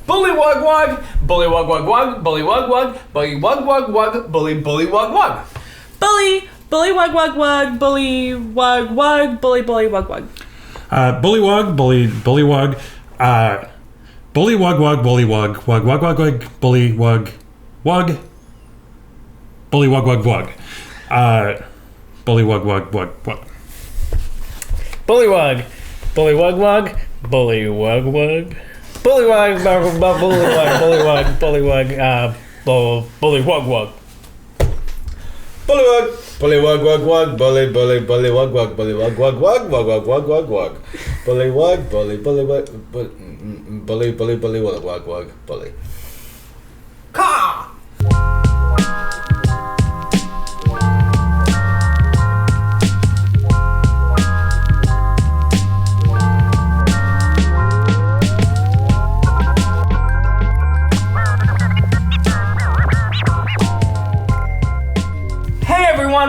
Bully wug wug, bully wug wug wug, bully wug wug, bully wug wug wug, bully wug wug. Bully wug wug wug, bully wug wug, bully wug wug. Bully wug, bully wug, bully wug wug, bully wug wug wug wug wug, bully wug wug, bully wug wug wug, bully wug wug wug wug. Bully wug wug, bully wug wug, bully wug bully wug, bully wug, bully wug wug wug. Bully wug wug wug, bully wug wug, bully wug wug wug, wug wug wug, bully wug, bully wug, bully wug wug, bully. Caw!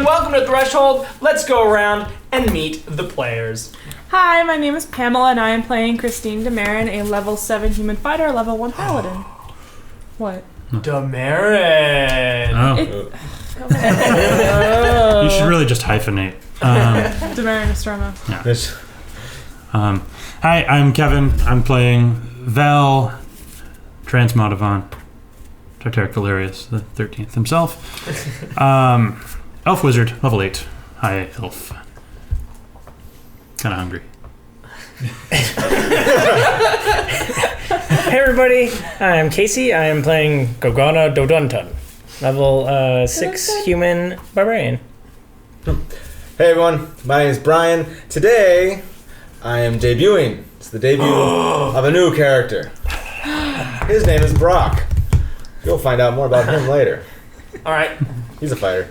Welcome to Threshold. Let's go around and meet the players. Hi, my name is Pamela, and I am playing Christine Demarin, a level 7 human fighter, level 1 paladin. What? Demarin. Oh. You should really just hyphenate. Demarin Nostromo. Yeah. Hi, I'm Kevin. I'm playing Vel Transmodavon. Tartaric Valerius, the 13th himself. Elf Wizard, level 8. Hi, Elf. Kinda hungry. Hey everybody, I'm Casey. I am playing Gogana Dodunton, level 6 human barbarian. Hey everyone, my name is Brian. Today, I am debuting. It's the debut of a new character. His name is Brock. You'll find out more about him later. All right. He's a fighter.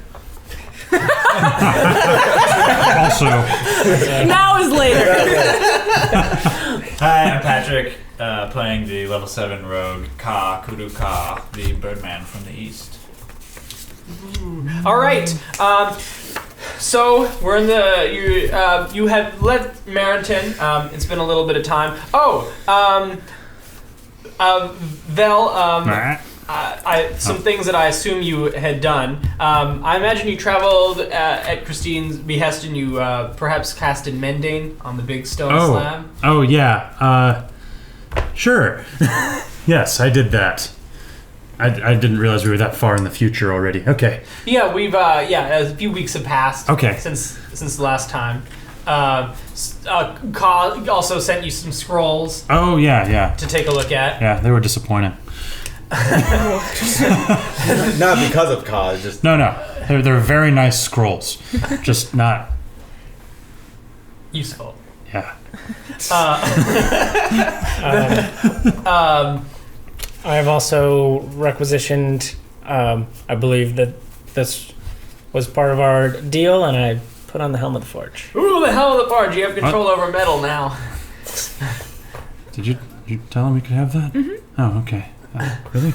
Also, Now is later. Hi, I'm Patrick, playing the level 7 rogue Kudu Ka, the Birdman from the East. All right. So we're in the you have left Meriton. It's been a little bit of time. Vel. Some things that I assume you had done. I imagine you traveled at Christine's behest and you perhaps casted Mendane on the big stone slab. Oh, yeah. Sure. Yes, I did that. I didn't realize we were that far in the future already. Okay. Yeah, we've a few weeks have passed. Okay. Since the last time. Ka also sent you some scrolls. Oh, yeah. To take a look at. Yeah, they were disappointing. Not because of cause, just No. They're very nice scrolls. Just not useful. Yeah. I have also requisitioned, I believe that this was part of our deal, and I put on the Helm of the Forge. Ooh, the Helm of the Forge. You have control over metal now. Did you tell him we could have that? Mm-hmm. Oh, okay. Really?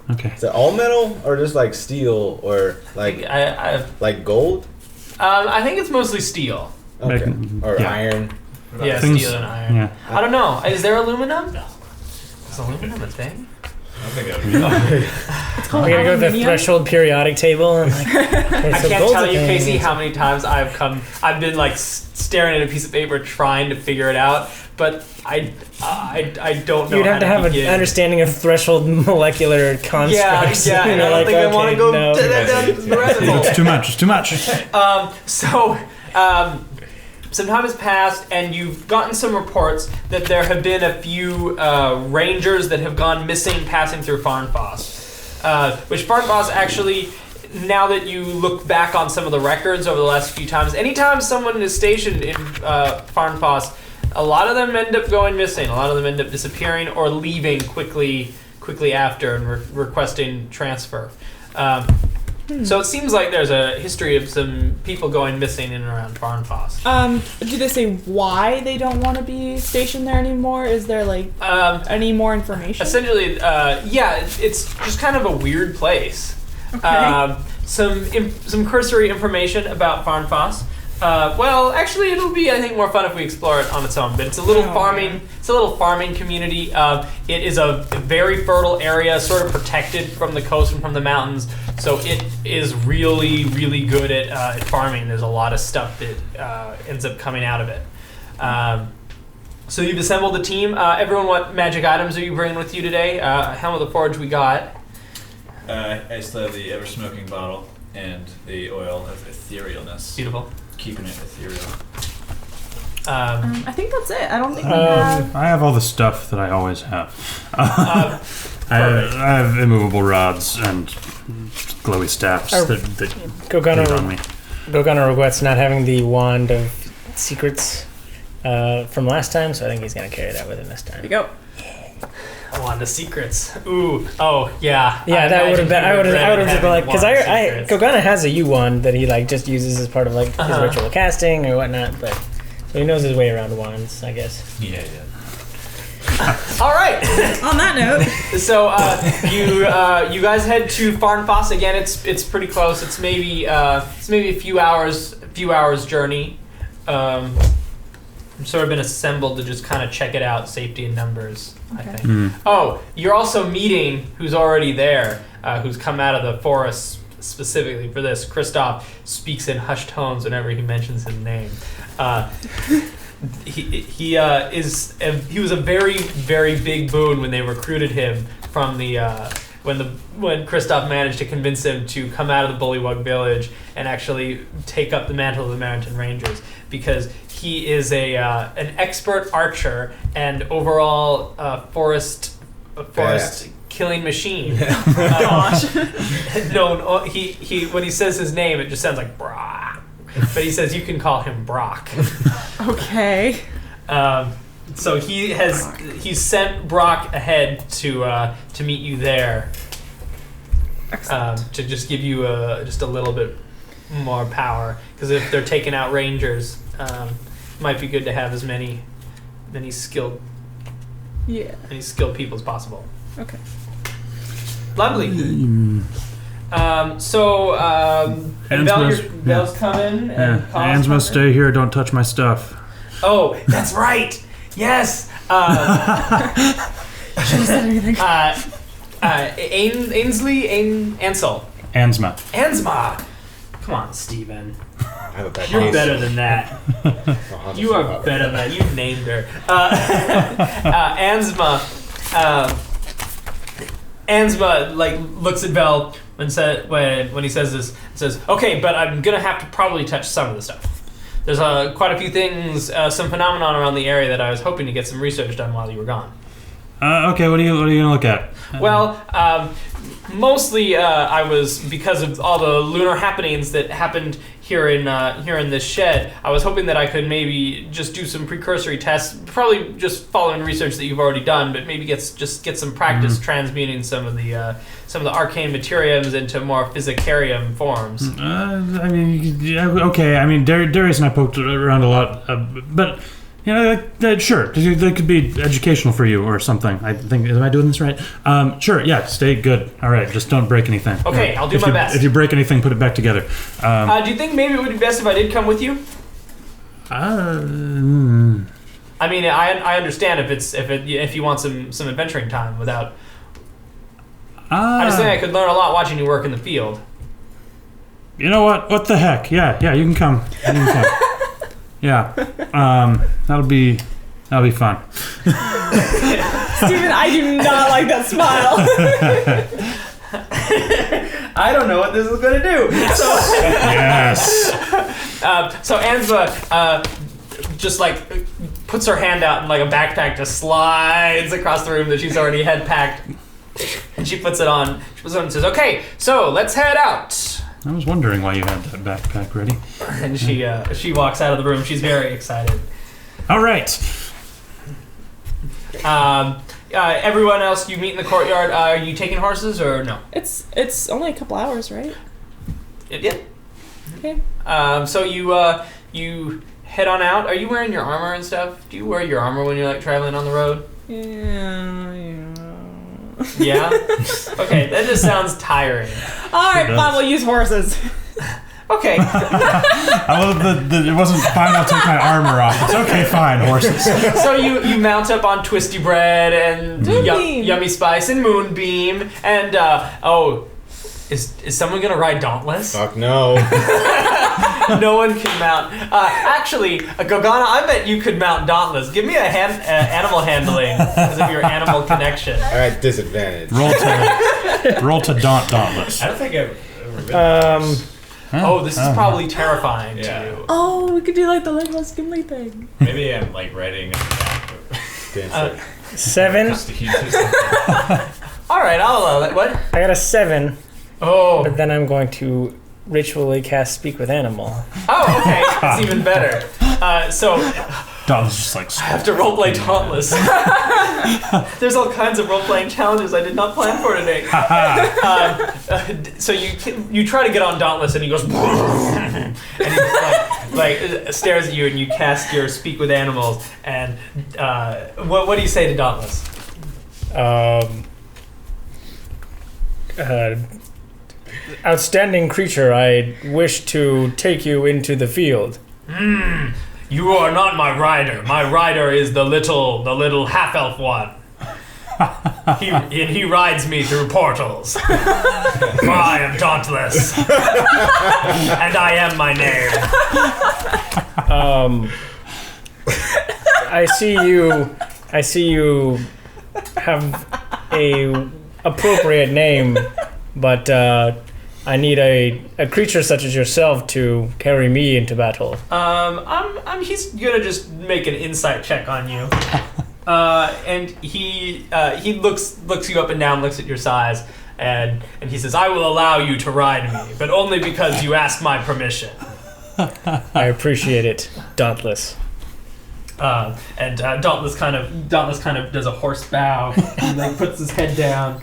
Okay. Is it all metal or just like steel or like like gold? I think it's mostly steel. Okay. Or yeah. iron. Yeah, Things, steel and iron. Yeah. I don't know. Is there aluminum? No. Is aluminum a thing? I don't think it It's called We gotta go to the aluminium. threshold periodic table and like. I can't tell you, Casey, how many times I've been like staring at a piece of paper trying to figure it out, but I don't know. You'd have to have an begin. understanding of threshold molecular constructs. Yeah, and I don't think I want to go no. down the rabbit hole. It's too much. Some time has passed, and you've gotten some reports that there have been a few rangers that have gone missing passing through Farnfoss. Which Farnfoss actually, now that you look back on some of the records over the last few times, anytime someone is stationed in Farnfoss, a lot of them end up going missing. A lot of them end up disappearing or leaving quickly after and requesting transfer. So it seems like there's a history of some people going missing in and around Farnfoss. Do they say why they don't want to be stationed there anymore? Is there like any more information? Essentially, it's just kind of a weird place. Okay. Some cursory information about Farnfoss. Well, actually, it'll be, I think, more fun if we explore it on its own. But it's a little farming. It's a little farming community. It is a very fertile area, sort of protected from the coast and from the mountains. So it is really, really good at farming. There's a lot of stuff that ends up coming out of it. So you've assembled the team. Everyone, what magic items are you bringing with you today? Helm of the Forge we got. I still have the ever-smoking bottle and the oil of etherealness. Beautiful. Keeping it ethereal. I think that's it. I don't think we have. I have all the stuff that I always have. I have immovable rods and glowy staffs that lean on me. Gogana regrets not having the wand of secrets from last time, so I think he's going to carry that with him this time. There you go. Wand of secrets. Ooh. Oh, yeah. Yeah, that would have been. I would have just been like, because I Gogana has a U wand that he like just uses as part of like his ritual casting or whatnot, but so he knows his way around wands, I guess. Yeah. All right. On that note, So you guys head to Farnfoss again. It's pretty close. It's maybe a few hours journey. Sort of been assembled to just kind of check it out, safety in numbers, I think. Oh, you're also meeting who's already there, who's come out of the forest specifically for this. Christoph speaks in hushed tones whenever he mentions his name. He was a very, very big boon when they recruited him from the when Christoph managed to convince him to come out of the Bullywug village and actually take up the mantle of the Mountain Rangers, because he is an expert archer and overall forest killing machine. Gosh. No, he when he says his name, it just sounds like Brock, but he says you can call him Brock. okay. So he's sent Brock ahead to meet you there, to just give you just a little bit more power, because if they're taking out rangers, it might be good to have as many skilled people as possible. Okay. Lovely. Belle's coming. And Anne's must stay here. Don't touch my stuff. Oh, that's right. Yes. Shouldn't have said anything. Ansel. Ansma. Come on, Steven. I have a bad You're case. better than that. You are better than that. You named her. Ansma like looks at Belle when he says this, says, "Okay, but I'm gonna have to probably touch some of the stuff. There's quite a few things, some phenomenon around the area that I was hoping to get some research done while you were gone." Okay, what are you gonna look at? Well, mostly I was, because of all the lunar happenings that happened here in this shed, I was hoping that I could maybe just do some precursory tests, probably just following research that you've already done, but maybe get some practice transmuting some of the arcane materiums into more physicarium forms. Okay. I mean, Darius and I poked around a lot, but. You know, sure. That could be educational for you or something. I think. Am I doing this right? Sure. Yeah. Stay good. All right. Just don't break anything. Okay. I'll do my best. If you break anything, put it back together. Do you think maybe it would be best if I did come with you? I mean, I understand if you want some adventuring time without. I just think I could learn a lot watching you work in the field. You know what? What the heck? Yeah. You can come. Yeah, that'll be fun. Steven, I do not like that smile. I don't know what this is going to do. So, yes. So Ansma just like puts her hand out and like a backpack just slides across the room that she's already had packed, and she puts it on. She puts it on and says, "Okay, so let's head out." I was wondering why you had that backpack ready. And she walks out of the room. She's very excited. All right. Everyone else you meet in the courtyard, are you taking horses or no? It's only a couple hours, right? Yeah. Okay. So you head on out. Are you wearing your armor and stuff? Do you wear your armor when you're like traveling on the road? Yeah. Yeah? Okay, that just sounds tiring. Alright, fine, we'll use horses. Okay. I love that it wasn't fine. I'll take my armor off. It's okay, fine, horses. So you mount up on Twisty Bread and Moonbeam. Yummy Spice and Moonbeam and is someone gonna ride Dauntless? Fuck no. No one can mount. Actually, Gogana, I bet you could mount Dauntless. Give me a animal handling because of your animal connection. All right, disadvantage. Roll to dauntless. I don't think I've ever been Oh, this is probably terrifying to Yeah. you. Oh, we could do like the Legolas Gimli thing. Maybe I'm like writing in the back. Dance 7. Just to use it. All right, I'll allow that. What? I got a 7, Oh. but then I'm going to ritually cast Speak with Animal. Oh, okay. That's even better. So Dauntless just like I have to roleplay Dauntless. There's all kinds of role-playing challenges I did not plan for today. So you try to get on Dauntless and he goes and he like stares at you and you cast your Speak with Animals and what do you say to Dauntless? Outstanding creature, I wish to take you into the field. You are not my rider. My rider is the little half-elf one. He rides me through portals. For I am Dauntless. And I am my name. I see you have a appropriate name, but I need a creature such as yourself to carry me into battle. He's gonna just make an insight check on you. And he looks you up and down, looks at your size, and he says, "I will allow you to ride me, but only because you ask my permission." I appreciate it, Dauntless. And Dauntless kind of does a horse bow. He like puts his head down,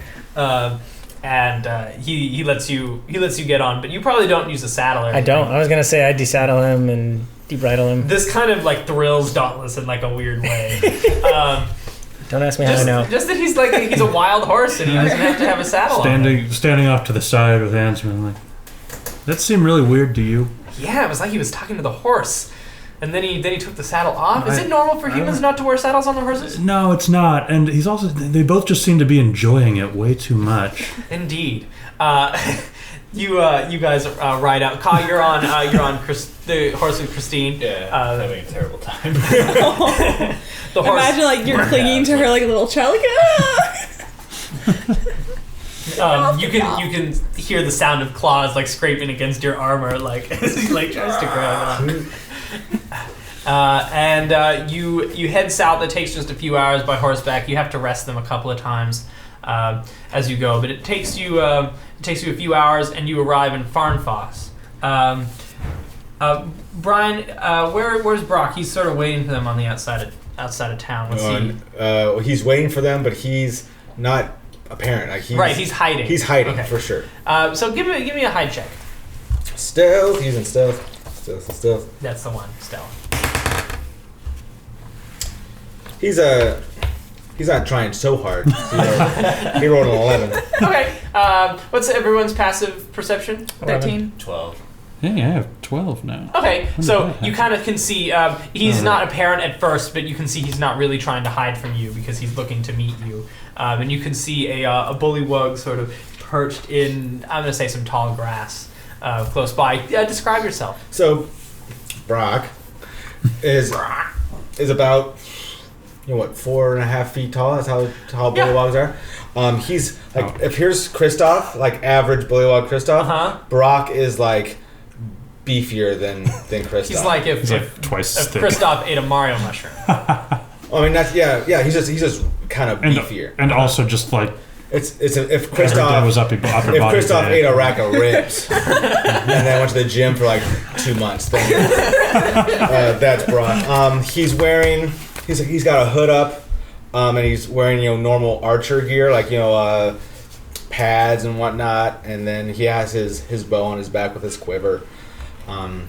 and he lets you get on, but you probably don't use a saddle or I anything. don't. I was gonna say I desaddle him and debridle him. This kind of like thrills Dauntless in like a weird way. Don't ask me how I know. Just that he's a wild horse and he doesn't have to have a saddle on. standing off to the side with hands and like, that seemed really weird to you. Yeah, it was like he was talking to the horse. And then he took the saddle off. Is it normal for humans not to wear saddles on their horses? No, it's not. And they both just seem to be enjoying it way too much. Indeed. You guys ride out. Ka, you're on the horse with Christine. Yeah, having a terrible time. The horse. Imagine like you're clinging to her like a little child. Like, you can hear the sound of claws like scraping against your armor, like as he like tries to grab on. You head south. It takes just a few hours by horseback. You have to rest them a couple of times as you go, but it takes you a few hours, and you arrive in Farnfoss. Brian, where's Brock? He's sort of waiting for them on the outside of town. He's waiting for them, but he's not apparent. Like he's hiding. He's hiding Okay. for sure. So give me a hide check. Stealth, using stealth. Stealth. That's the one. Stealth. He's not trying so hard. He rolled an 11. Okay. What's everyone's passive perception? 13. 12. Yeah, I have 12 now. Okay, so you kind of can see he's not apparent at first, but you can see he's not really trying to hide from you because he's looking to meet you. And you can see a bullywug sort of perched in, I'm going to say, some tall grass close by. Describe yourself. So, Brock is about 4.5 feet tall. That's how tall bullywugs are. He's like if here's Kristoff, like average bullywug Kristoff. Brock is like beefier than Kristoff. He's like if twice if thick. Kristoff ate a Mario mushroom. I mean that's he's just kind of beefier. And also just like If every Kristoff day was upper body if Kristoff day. ate a rack of ribs and then went to the gym for like 2 months, then that's Brock. He's got a hood up, and he's wearing normal archer gear like pads and whatnot, and then he has his bow on his back with his quiver, and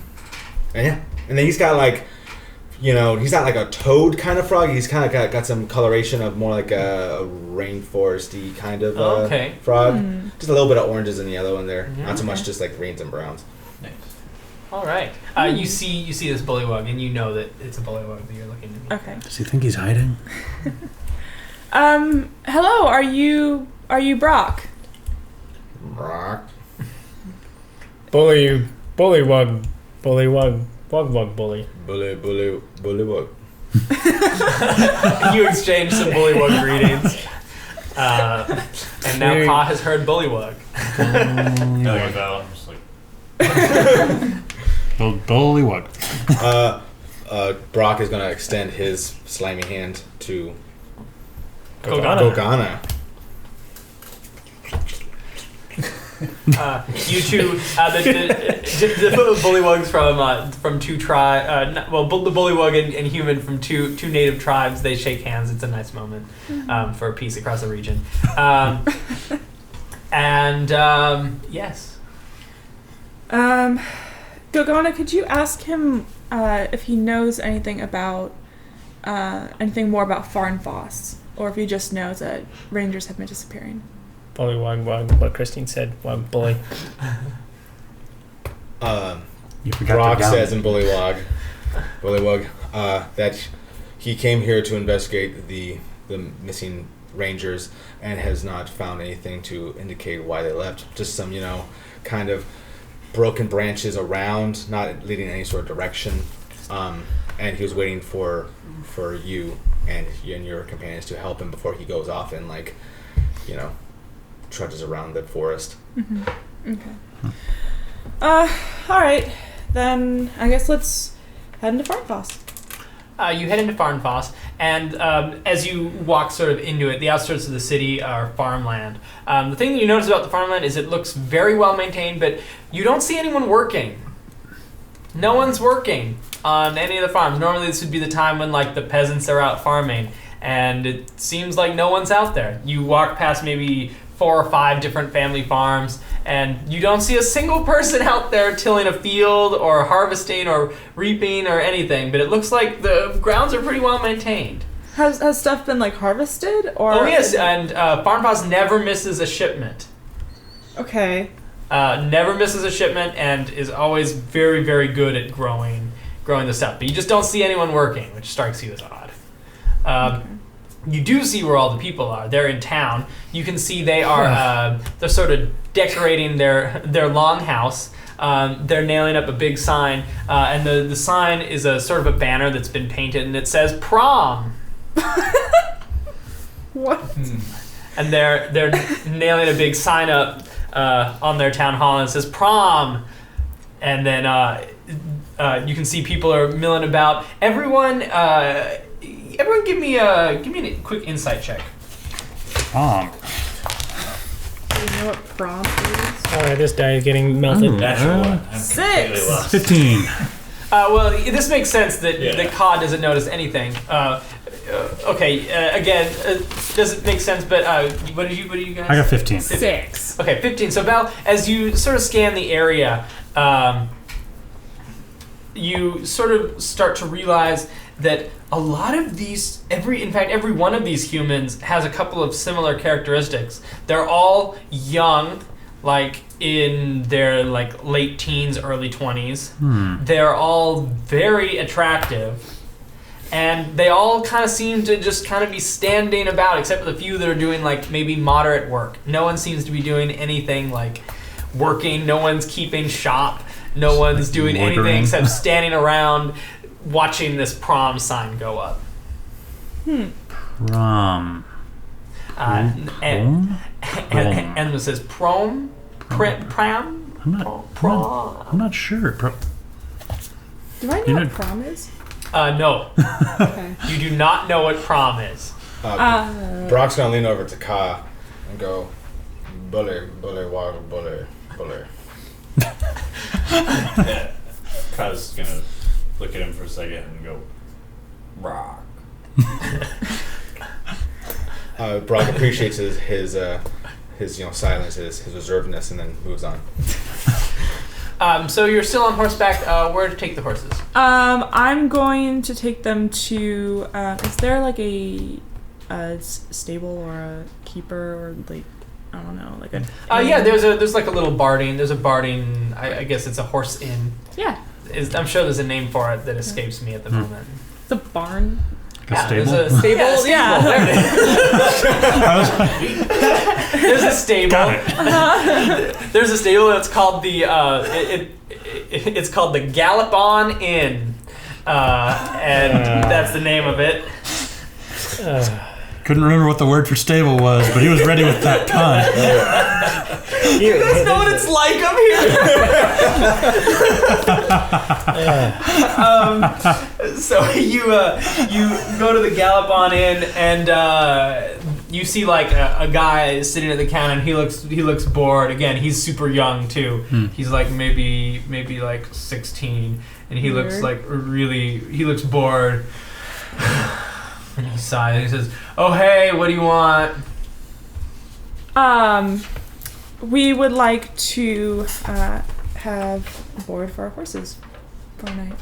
then he's got like. He's not like a toad kind of frog. He's kind of got some coloration of more like a rainforesty kind of frog. Just a little bit of oranges and yellow in there. Not so much just like greens and browns. Nice. All right. You see this bullywug, and you know that it's a bullywug that you're looking to meet. Okay. Does he think he's hiding? Hello. Are you Brock? Brock. Bullywug, wug, bully. Bullywug. You exchange some bullywug greetings. And now Ka has heard bullywug. Like that, I'm just like, Bullywug. Brock is gonna extend his slimy hand to Gogana. You two, the bullywugs from two tribes. The bullywug and human from two native tribes. They shake hands. It's a nice moment for peace across the region. Yes. Gogana, could you ask him if he knows anything about anything more about Farnfoss, or if he just knows that rangers have been disappearing? Bullywug, what Christine said, wug, bully. You forgot Brock the gun. says in Bullywug, that he came here to investigate the missing rangers and has not found anything to indicate why they left. Just some, kind of broken branches around, not leading any sort of direction. And he was waiting for you and your companions to help him before he goes off and trudges around the forest. Mm-hmm. Okay. All right. Then I guess let's head into Farnfoss. You head into Farnfoss, and as you walk sort of into it, the outskirts of the city are farmland. The thing that you notice about the farmland is it looks very well maintained, but you don't see anyone working. No one's working on any of the farms. Normally this would be the time when the peasants are out farming, and it seems like no one's out there. You walk past maybe 4 or 5 different family farms, and you don't see a single person out there tilling a field or harvesting or reaping or anything, but it looks like the grounds are pretty well maintained. Has stuff been harvested, or? Oh yes, and Farnfoss never misses a shipment. Okay. Never misses a shipment and is always very, very good at growing the stuff. But you just don't see anyone working, which strikes you as odd. Okay. You do see where all the people are. They're in town. You can see they are they're sort of decorating their longhouse. They're nailing up a big sign, and the sign is a sort of a banner that's been painted, and it says prom. What? And they're nailing a big sign up on their town hall, and it says prom. And then you can see people are milling about. Everyone give me a quick insight check. Prom. Do you know what prom is? Alright, this die is getting melted. natural one. I'm 6. completely lost. 15. Well, this makes sense that Cod doesn't notice anything. Again, does it make sense? But what did you guys? I got 15. 6. Okay, 15. So Val, as you sort of scan the area, you sort of start to realize that a lot of these, every one of these humans has a couple of similar characteristics. They're all young, in their late teens, early 20s. They're all very attractive, and they all kind of seem to just kind of be standing about, except for the few that are doing maybe moderate work. No one seems to be doing anything working. No one's keeping shop. No one's doing anything except standing around watching this prom sign go up. Prom. And it says prom? Pram? I'm not sure. Do I know what prom is? No. Okay. You do not know what prom is. Brock's gonna lean over to Ka and go, bully, wog, bully. Yeah. Ka's gonna look at him for a second and go, rock. Brock appreciates his silence, his reservedness, and then moves on. So you're still on horseback. Where to take the horses? I'm going to take them to. Is there a stable or a keeper or I don't know, yeah, there's a little barding. There's a barding. I guess it's a horse inn. Yeah. I'm sure there's a name for it that escapes me at the moment. The barn. A stable? There's a stable. Yeah, there it is. There's a stable. Got it. There's a stable that's called the it's called the Gallop-On Inn, and that's the name of it. Couldn't remember what the word for stable was, but he was ready with that pun. You guys know what it's like up here. So you go to the Gallop-On Inn and you see like a guy sitting at the counter and he looks bored. Again, he's super young too. He's like maybe like 16, and he looks like he looks bored. And he sighs. He says, "Oh hey, what do you want?" We would like to have a board for our horses for a night.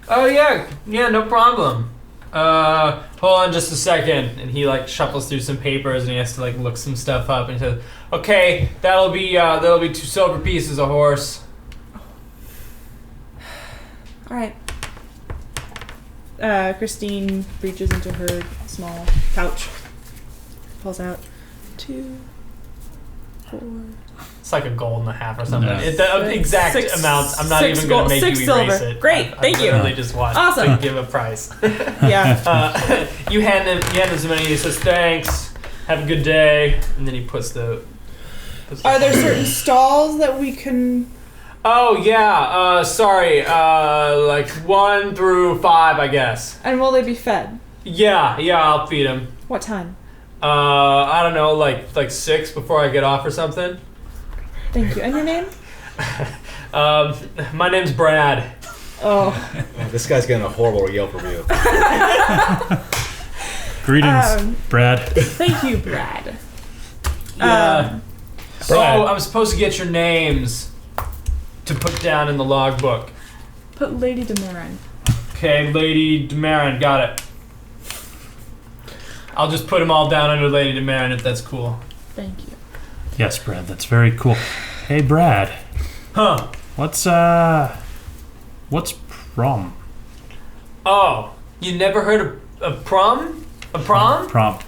Oh yeah, no problem. Hold on just a second. And he like shuffles through some papers and he has to like look some stuff up and he says, "Okay, that'll be 2 silver pieces a horse." All right. Christine reaches into her small pouch, pulls out 2, 4. It's like a gold and a half or something. No. The exact amount. I'm not even going to make you erase silver. it. Great, thank you. I really just want Awesome. to give a price. Yeah. You hand him some money. He says, "Thanks. Have a good day." And then he puts the. Are there certain stalls that we can? Oh yeah. Sorry. Like 1 through 5, I guess. And will they be fed? Yeah. I'll feed him. What time? I don't know, like 6 before I get off or something. Thank you. And your name? My name's Brad. Oh. This guy's getting a horrible Yelp review. Greetings, Brad. Thank you, Brad. Yeah. So Brad. I'm supposed to get your names to put down in the logbook. Put Lady Demarin. Okay, Lady Demarin, got it. I'll just put them all down under Lady Demarin if that's cool. Thank you. Yes, Brad, that's very cool. Hey, Brad. Huh. What's prom? Oh, you never heard of prom? A prom? Prom.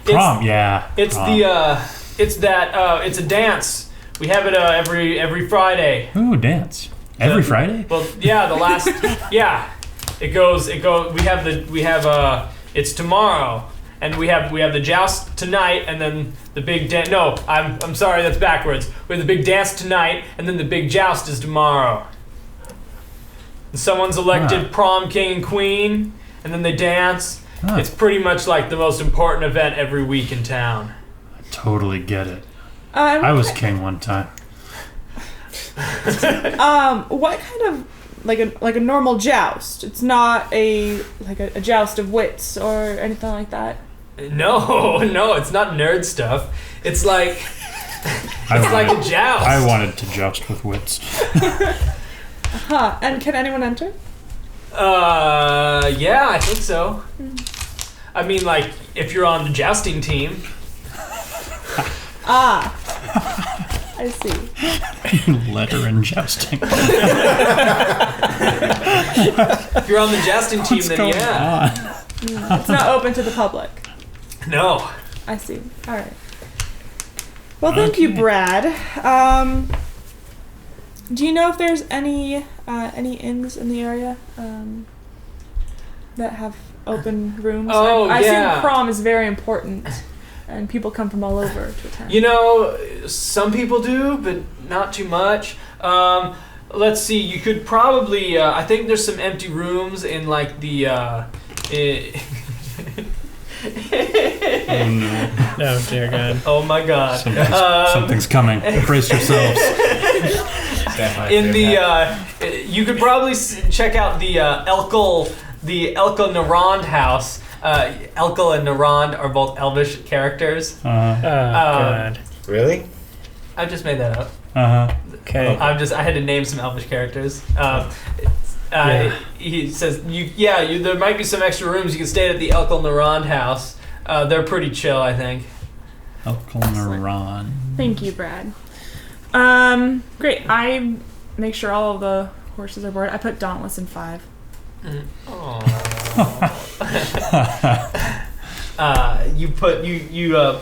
It's- Yeah. It's prom. it's a dance. We have it every Friday. Ooh, dance. Every Friday? Well, yeah, the last yeah. It goes we have it's tomorrow and we have the joust tonight and then the big dance. No, I'm sorry, that's backwards. We have the big dance tonight and then the big joust is tomorrow. And someone's elected Prom King and Queen and then they dance. It's pretty much like the most important event every week in town. I totally get it. I was king one time. What kind of like a normal joust? It's not a joust of wits or anything like that. No, it's not nerd stuff. It's like like a joust. I wanted to joust with wits. Huh. And can anyone enter? Yeah, I think so. I mean, like, if you're on the jousting team. Ah. I see. Letter and jousting. If you're on the jousting team, then yeah. It's not open to the public. No. I see. All right. Well, thank you, Brad. Do you know if there's any inns in the area that have open rooms? Oh, I yeah. assume prom is very important, and people come from all over to attend. You know, some people do, but not too much. Let's see. You could probably. I think there's some empty rooms in like the. Oh no. Oh dear God. Oh my God. Something's coming. Brace yourselves. In the, you could probably check out the Elkel Narond house. Elkel and Narond are both Elvish characters. God. Really? I just made that up. Okay. I had to name some Elvish characters. He says, there might be some extra rooms. You can stay at the Elkel Narond house. They're pretty chill, I think. Elkelnaron. Thank you, Brad. Great. I make sure all of the horses are bored. I put dauntless in 5. You put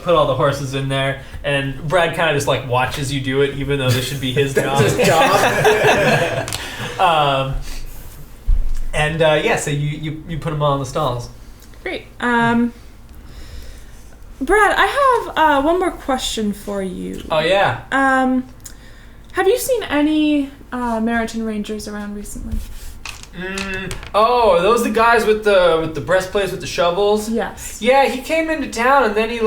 all the horses in there, and Brad kind of just like watches you do it, even though this should be his job. His job. So you put them all in the stalls. Great. Brad, I have one more question for you. Oh yeah. Have you seen any Meriton Rangers around recently? Oh, are those the guys with the breastplates with the shovels? Yes. Yeah, he came into town and then he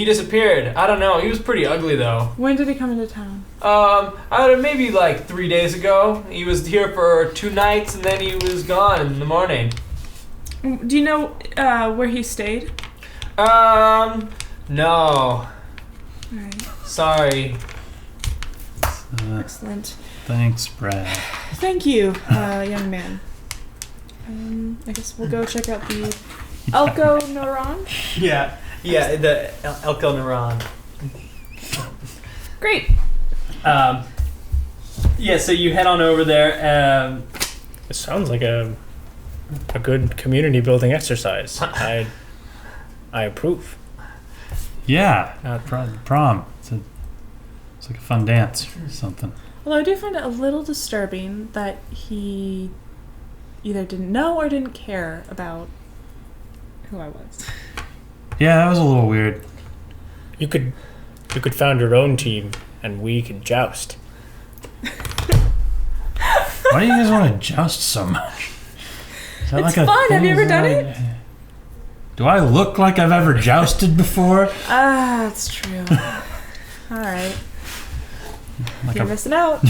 disappeared. I don't know. He was pretty ugly though. When did he come into town? Maybe like 3 days ago. He was here for 2 nights and then he was gone in the morning. Do you know where he stayed? No. Alright. Sorry. Excellent. Thanks, Brad. Thank you, young man. I guess we'll go check out the Elko Neuron. Yeah, the Elko Neuron. Great. So you head on over there. It sounds like a good community building exercise. I approve. Yeah, prom. It's like a fun dance or something. Although I do find it a little disturbing that he either didn't know or didn't care about who I was. Yeah, that was a little weird. You could found your own team, and we could joust. Why do you guys want to joust so much? Is that It's fun. Have you ever done it? Do I look like I've ever jousted before? That's true. All right. Like You're missing out. We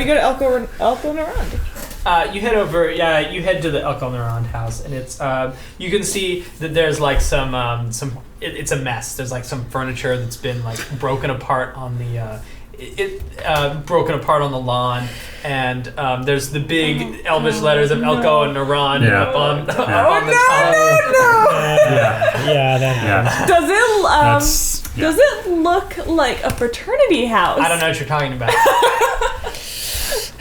go to Elko Neuron. You head over. Yeah, you head to the Elko Neuron house, and it's. You can see that there's like some. It's a mess. There's like some furniture that's been like broken apart on the. Broken apart on the lawn, and there's the big Elvish letters of Elko and Neuron up on the top. That Does it look like a fraternity house? I don't know what you're talking about.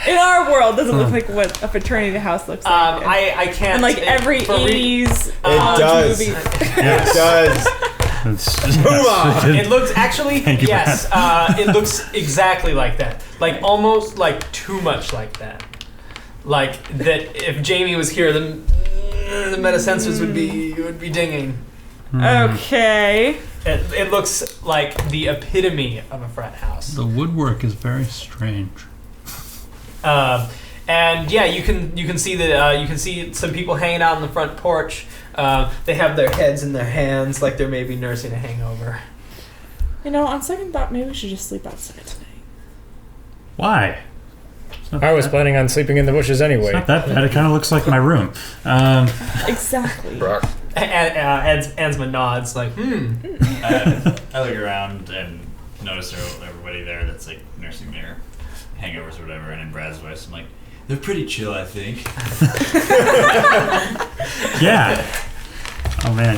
In our world, doesn't look like what a fraternity house looks like. I can't. And like every 80s does. movie. It does. Move on. It looks actually Thank you, yes. It looks exactly like that. Like almost like too much like that. Like that. If Jamie was here, then the metasensors would be dinging. Okay. It looks like the epitome of a frat house. The woodwork is very strange. And yeah, you can see that you can see some people hanging out on the front porch. They have their heads in their hands, like they're maybe nursing a hangover. You know, on second thought, maybe we should just sleep outside tonight. Why? I was planning on sleeping in the bushes anyway. It's not that bad. It kind of looks like my room. Exactly. Brock. Ansma nods, like, I look around and notice everybody there that's like nursing their hangovers or whatever, and in Brad's voice, I'm like, they're pretty chill, I think. Yeah. Oh man,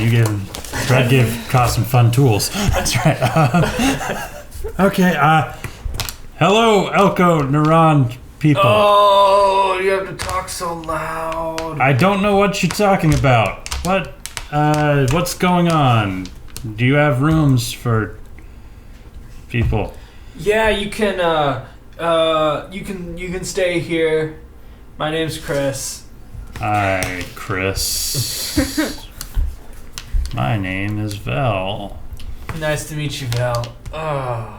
Brad gave Koss some fun tools. That's right. Okay. Hello, Elko Neuron people. oh, you have to talk so loud. I don't know what you're talking about. What's going on? Do you have rooms for people? Yeah, you can stay here. My name's Chris. Hi, Chris. My name is Vel. Nice to meet you, Val. Oh.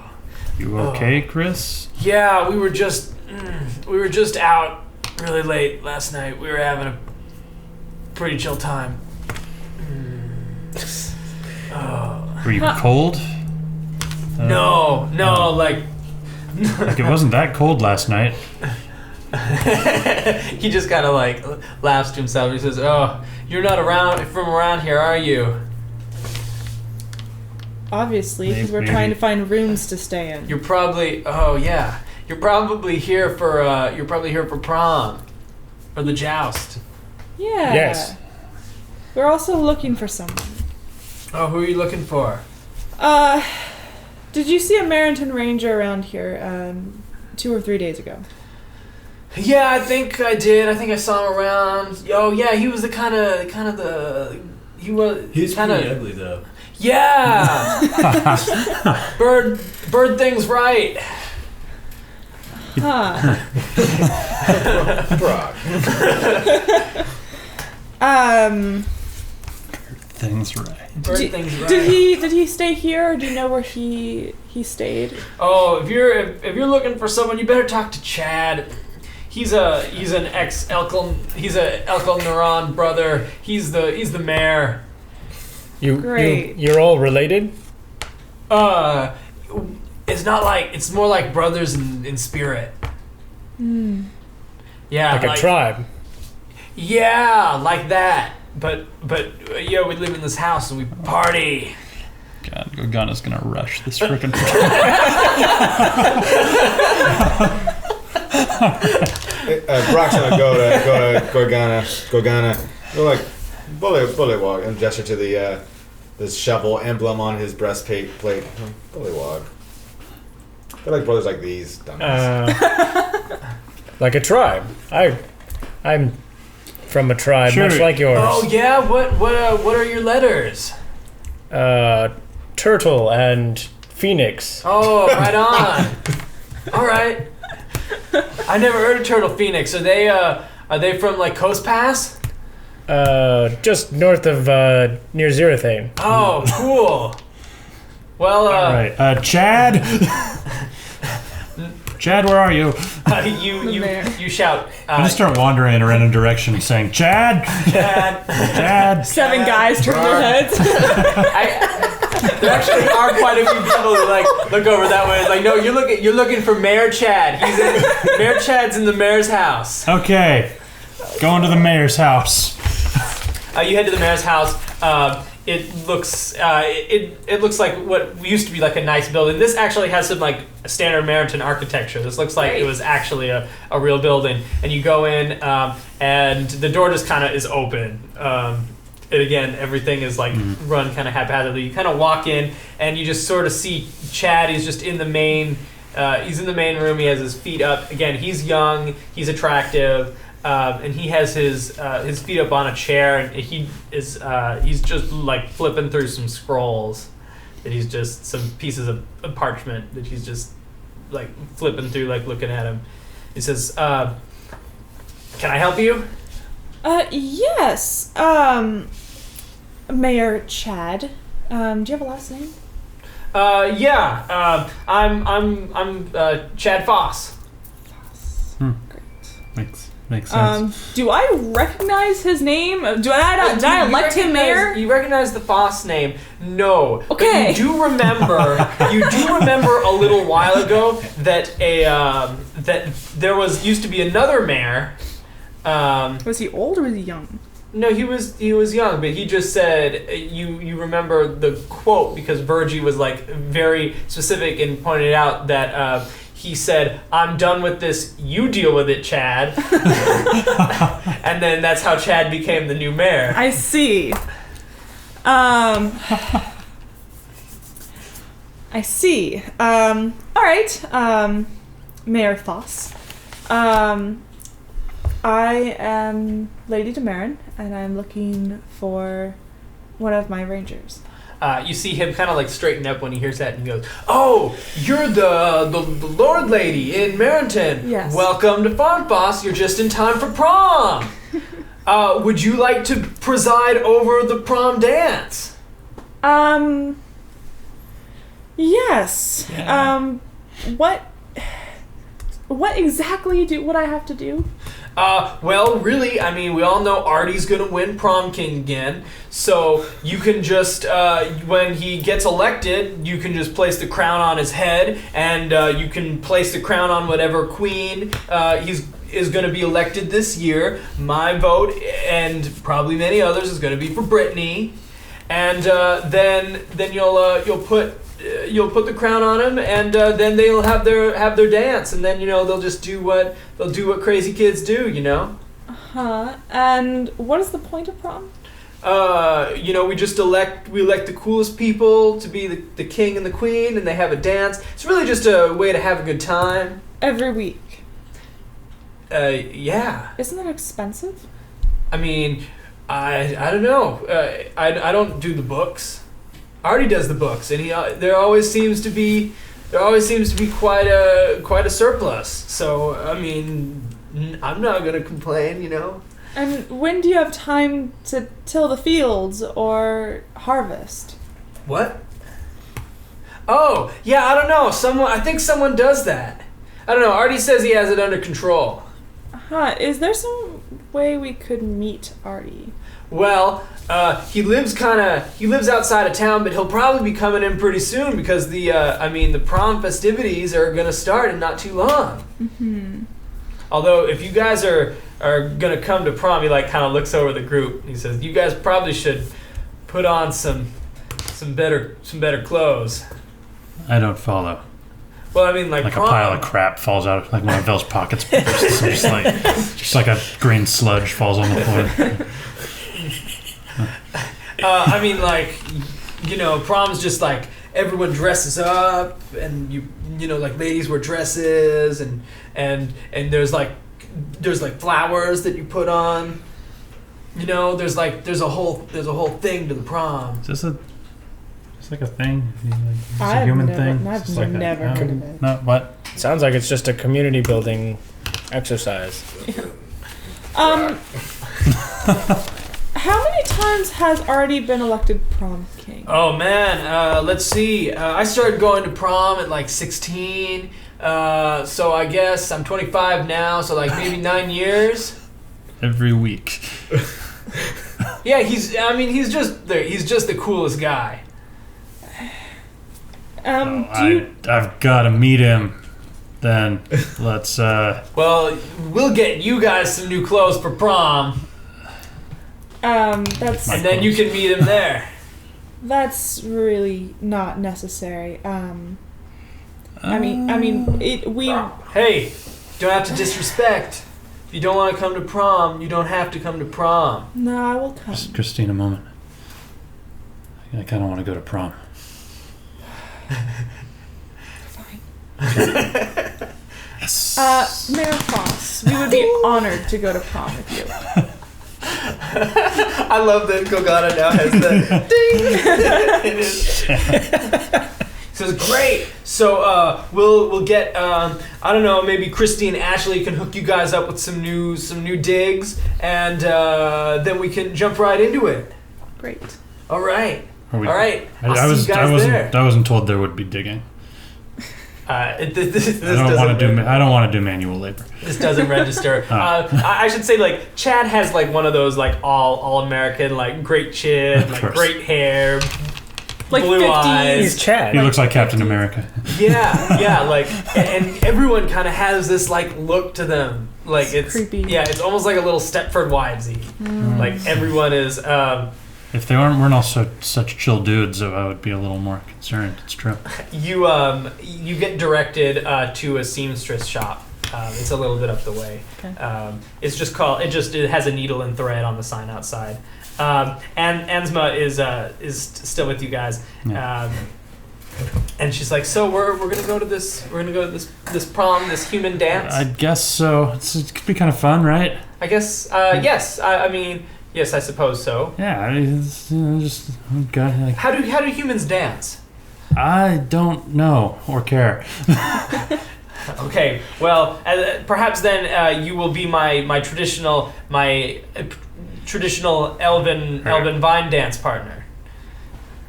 You okay, Chris? Yeah, we were just out really late last night. We were having a pretty chill time. Were you cold? No, like Like it wasn't that cold last night. he just kind of like laughs to himself. He says, "Oh, you're not from around here, are you?" Obviously, because we're Maybe. trying to find rooms to stay in. You're probably you're probably here for prom or the joust. Yeah. Yes. We're also looking for someone. Oh, who are you looking for? Did you see a Meriton Ranger around here 2 or 3 days ago? Yeah, I think I did. I think I saw him around. Oh yeah, he was the kind of he was He's kind pretty of ugly though. yeah. bird thing's right. Huh. Brock. Things right. Bird thing's right. Did he stay here, or do you know where he stayed? Oh, if you're looking for someone, you better talk to Chad. He's an ex Elkilneron brother. He's the mayor. You're all related? It's not like, it's more like brothers in spirit. Yeah, Like a tribe? Yeah, like that. But yeah, we live in this house and we party. God, Gorgana's gonna rush this freaking. Brock's gonna go to Gorgana. Go like bullywog and gesture to the shovel emblem on his breastplate. Bullywog. They're like brothers like these. Dummies. Like a tribe. I'm from a tribe Sure. much like yours. Oh yeah, what are your letters? Turtle and Phoenix. Oh, right on. All right. I never heard of Turtle Phoenix. Are they from like Coast Pass? Just north of near Zerathane. Oh, cool. Well, All right, Chad. Chad, where are you? you shout. I just start wandering in a random direction, saying, "Chad, Chad. Chad." 7 guys turn their heads. There actually are quite a few people who like look over that way. It's like, no, you're looking for Mayor Chad. Mayor Chad's in the mayor's house. Okay, going to the mayor's house. You head to the mayor's house. It looks like what used to be like a nice building. This actually has some like standard American architecture. This looks like it was actually a real building. And you go in, and the door just kind of is open. And again, everything is like run kind of haphazardly. You kind of walk in, and you just sort of see Chad. He's just in the main. He's in the main room. He has his feet up. Again, he's young. He's attractive. And he has his feet up on a chair, and he's just like flipping through some scrolls. That he's just some pieces of parchment that he's just like flipping through, like looking at him. He says, "Can I help you?" Yes. Mayor Chad. Do you have a last name? Yeah. I'm Chad Foss. Great. Makes sense. Do I recognize his name? Did I elect him mayor? You recognize the Foss name? No. Okay. But you do remember a little while ago that that there used to be another mayor. Was he old or was he young? No, he was young, but he just said you remember the quote because Virgie was like very specific and pointed out that he said, "I'm done with this. You deal with it, Chad." And then that's how Chad became the new mayor. I see. I see. All right. Mayor Foss. I am Lady Demarin, and I'm looking for one of my rangers. You see him kind of like straighten up when he hears that, and he goes, "Oh, you're the Lord Lady in Merrington. Yes. Welcome to Farm Boss. You're just in time for prom. Would you like to preside over the prom dance?" Yes. Yeah. What exactly would I have to do? Well, really, I mean, we all know Artie's gonna win Prom King again, so you can just, when he gets elected, you can just place the crown on his head, and you can place the crown on whatever queen is gonna be elected this year. My vote, and probably many others, is gonna be for Brittany, and then you'll put the crown on him, and then they'll have their dance, and then they'll just do what crazy kids do, And what is the point of prom? we elect the coolest people to be the king and the queen, and they have a dance. It's really just a way to have a good time. Every week. Yeah. Isn't that expensive? I mean, I don't know. I don't do the books. Artie does the books, and there always seems to be quite a surplus. So I mean, I'm not gonna complain, you know. And when do you have time to till the fields or harvest? What? Oh, yeah, I don't know. I think someone does that. I don't know. Artie says he has it under control. Huh, is there some way we could meet Artie? Well, he lives outside of town, but he'll probably be coming in pretty soon because the prom festivities are gonna start in not too long. Mm-hmm. Although, if you guys are gonna come to prom, he kind of looks over the group. He says, "You guys probably should put on some better clothes." I don't follow. Well, I mean, like Like prom. a pile of crap falls out of one of Vel's pockets. just like a green sludge falls on the floor. Prom's just like everyone dresses up, and ladies wear dresses, and there's flowers that you put on. There's a whole thing to the prom. Is this like a thing? It's a I've human never- thing? I've It's just like never that? heard of it. No, what? Sounds like it's just a community building exercise. How many times has Artie been elected prom king? Oh man, let's see. I started going to prom at 16. So I guess I'm 25 now. So maybe 9 years. Every week. Yeah, he's just the coolest guy. I've got to meet him. Then let's. Well, we'll get you guys some new clothes for prom, That's My and then you clothes. can meet him there. that's really not necessary. Hey, don't have to disrespect. If you don't want to come to prom, you don't have to come to prom. No, I will come. Just Christine, a moment. I kind of want to go to prom. Fine. Yes. Mayor Foss, we would be honored to go to prom with you. I love that Golgana now has the ding. So it's great. So we'll get I don't know, maybe Christy and Ashley can hook you guys up with some new digs, and then we can jump right into it. Great. All right. Are we- All right. I I'll see you guys there. wasn't told there would be digging. This I don't want to do manual labor. This doesn't register. I should say Chad has one of those all American great chin, Of course. great hair, Like blue 50s. eyes. He's Chad. He looks like Captain America. Yeah, and everyone kind of has this look to them, it's creepy. Yeah, it's almost like a little Stepford Wivesy. Everyone is. If they weren't all such chill dudes, I would be a little more concerned. It's true. You get directed to a seamstress shop. It's a little bit up the way. Okay. It's just called. It has a needle and thread on the sign outside. And Ansma is still with you guys. Yeah. And she's like, so we're gonna go to this prom, this human dance. I guess so. It could be kind of fun, right? I guess. Yes. I mean, yes, I suppose so. Yeah. It's, just okay. How do humans dance? I don't know or care. Okay. Well, perhaps then you will be my traditional elven vine dance partner.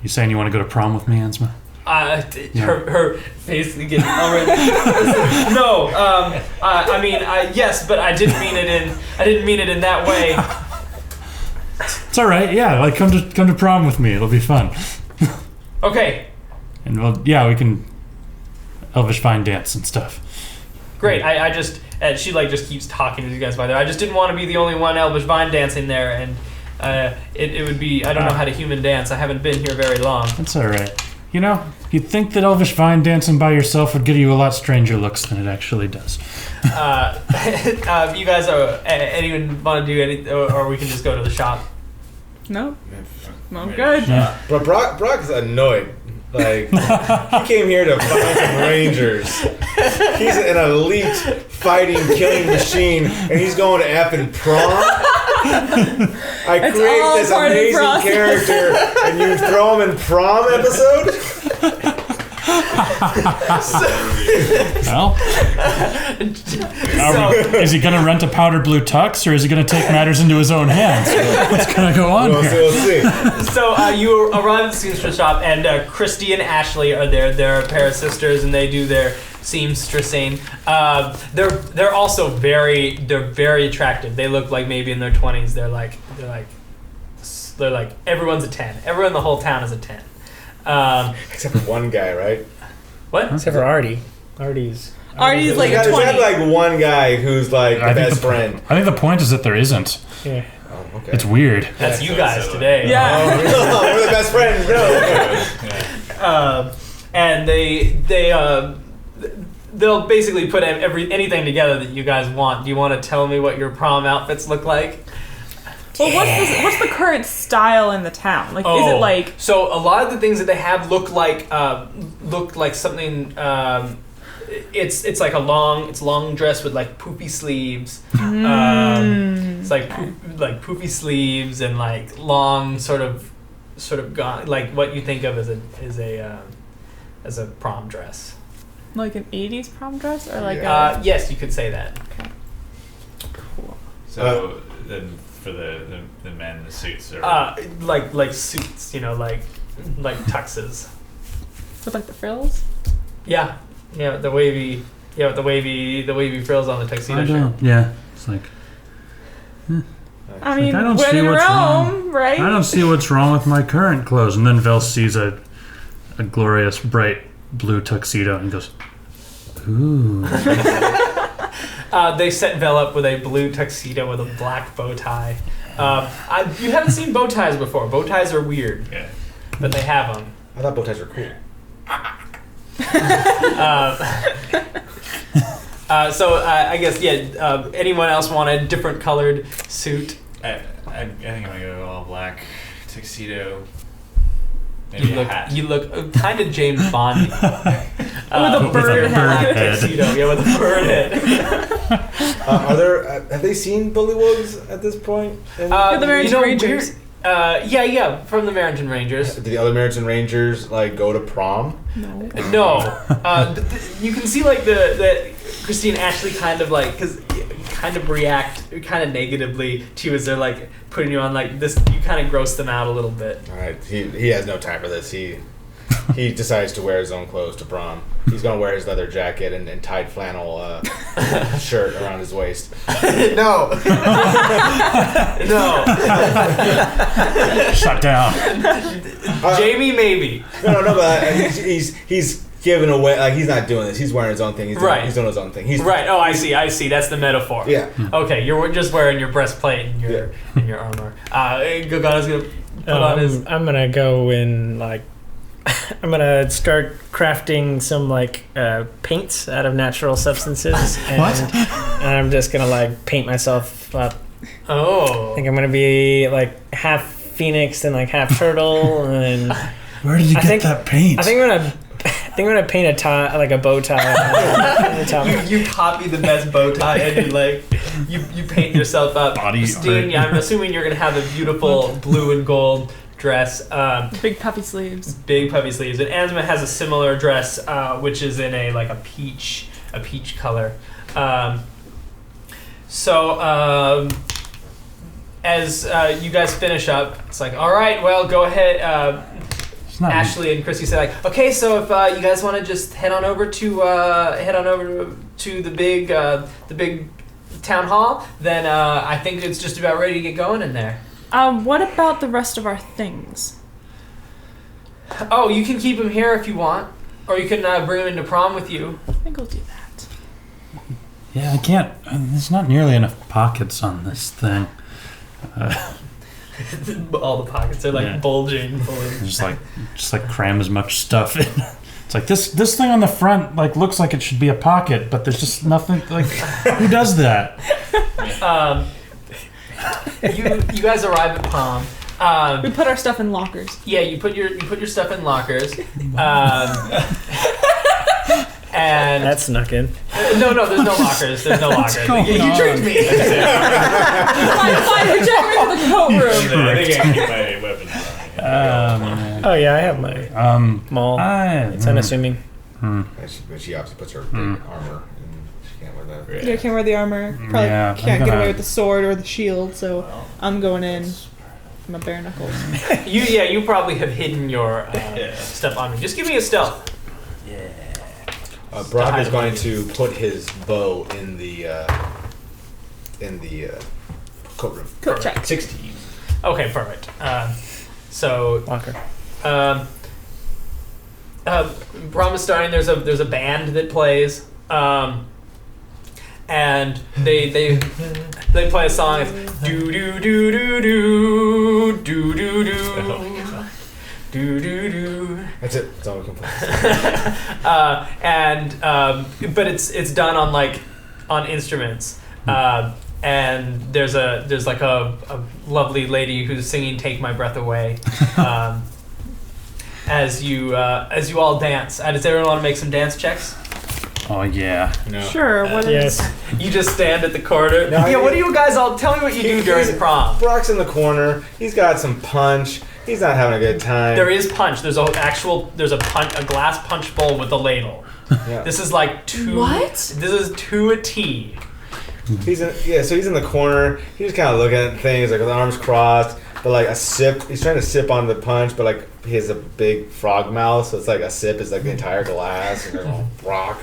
You saying you want to go to prom with me, Ansma? Her face getting already. No, I mean, yes, but I didn't mean it in that way. It's all right. Yeah, come to prom with me. It'll be fun. Okay, And we can elvish vine dance and stuff. great. I just she just keeps talking to you guys by there. I just didn't want to be the only one elvish vine dancing there, and it would be. I don't know how to human dance. I haven't been here very long. That's all right. You'd think that elvish vine dancing by yourself would give you a lot stranger looks than it actually does. You guys anyone want to do anything, or we can just go to the shop. No. I'm good. Yeah. But Brock is annoyed. He came here to find some rangers. He's an elite fighting, killing machine, and he's going to effing prom. I It's create all this part of the amazing process. character, and you throw him in prom episode? Well, is he going to rent a powder blue tux, or is he going to take matters into his own hands? What's going to go on here? We'll see. So you arrive at the seamstress shop, and Christy and Ashley are there. They're a pair of sisters, and they do their seamstressing. They're also very attractive. They look like maybe in their 20s. They're like everyone's a 10. Everyone in the whole town is a 10. Except for one guy, right? What? Except for Artie. Artie's Artie's like a There's 20. got like one guy who's like the best friend. I think the point is that there isn't. yeah. Oh, okay. It's weird. That's Yeah, you so guys silly. today. Yeah. We're the best friends. No. And they'll basically put anything together that you guys want. Do you want to tell me what your prom outfits look like? Well, what's the current style in the town? Like, is it like So a lot of the things that they have look like something. It's like a long dress with like poofy sleeves. It's like poofy sleeves and like long sort of like what you think of as a prom dress. like an 80s prom dress or like Yes, you could say that. cool. So then for the men, the suits are. Like suits, like tuxes. With like the frills? Yeah, the wavy frills on the tuxedo shirt. Yeah. It's like, I mean, I don't when see in what's Rome, right? I don't see what's wrong with my current clothes. And then Vel sees a glorious, bright blue tuxedo and goes, ooh. They set Vel up with a blue tuxedo with a black bow tie. You haven't seen bow ties before. Bow ties are weird, Yeah. but they have them. I thought bow ties were cool. So I guess anyone else want a different colored suit? I think I'm gonna go all black tuxedo. Maybe a hat. You look kind of James Bond. With a bird black head. tuxedo. Yeah, with a bird head. Have they seen bullywugs at this point? the Merrington Rangers. From the Merrington Rangers. Did the other Merrington Rangers like go to prom? No, you can see like the Christine and Ashley kind of react kind of negatively to you as they're like putting you on like this. You kind of gross them out a little bit. All right, he has no time for this. He decides to wear his own clothes to prom. He's gonna wear his leather jacket and tied flannel shirt around his waist. No. Shut down. Jamie, maybe. No, but he's giving away. Like he's not doing this. He's wearing his own thing. He's doing his own thing. He's Right. Oh, I see. That's the metaphor. Yeah. Okay, you're just wearing your breastplate and your armor. Gagana's gonna put on his. I'm gonna go in like. I'm gonna start crafting some like paints out of natural substances, and, and I'm just gonna like paint myself up. Oh. I think I'm gonna be like half phoenix and like half turtle, and Where did you get that paint? I think I'm gonna paint a tie, like a bow tie. On the top. You copy the best bow tie and you paint yourself up. Body Christine, art. I'm assuming you're gonna have a beautiful blue and gold dress. Big puffy sleeves. Big puffy sleeves. And Ansma has a similar dress, which is in a peach color. As you guys finish up, it's like, all right, well, go ahead. Ashley and Chrissy say like, okay, so if you guys want to just head on over to the big town hall, then I think it's just about ready to get going in there. What about the rest of our things? Oh, you can keep them here if you want, or you can bring them into prom with you. I think I'll do that. Yeah, I can't. There's not nearly enough pockets on this thing. All the pockets are like bulging full of. Just like cram as much stuff in. It's like this thing on the front like looks like it should be a pocket, but there's just nothing. Like, who does that? You guys arrive at prom. We put our stuff in lockers. Yeah, you put your stuff in lockers. And That snuck in. no, there's no lockers. There's no lockers. You tricked me. Fine, we're checking into the coat room. I think I can keep my weapons on. Oh yeah, I have my maul. It's unassuming. And she obviously puts her big armor, and she can't wear that. Yeah, can't wear the armor. Probably Yeah, can't I'm get away gonna- with the sword or the shield, so I'm going in. My bare knuckles. You probably have hidden your stuff on me. Just give me a stealth. Brock is going to put his bow in the coat room. Coat check. 16. Okay, perfect. So Walker. Prom is starting. There's a band that plays, and they play a song. It's do do do do do do do do do do do. That's it. That's all we can play. But it's done on instruments. And there's like a lovely lady who's singing "Take My Breath Away," as you all dance. Does everyone want to make some dance checks? Oh yeah. No. Sure. What is? Yes. You just stand at the corner. No, What do you guys all tell me what you do during prom? Brock's in the corner. He's got some punch. He's not having a good time. There is punch. There's a glass punch bowl with a ladle. Yeah. This is like two. What? This is to a T. He's in the corner. He's just kind of looking at things like with arms crossed, but like a sip. He's trying to sip on the punch, but like he has a big frog mouth, so it's like a sip is like the entire glass, and they're all Brock.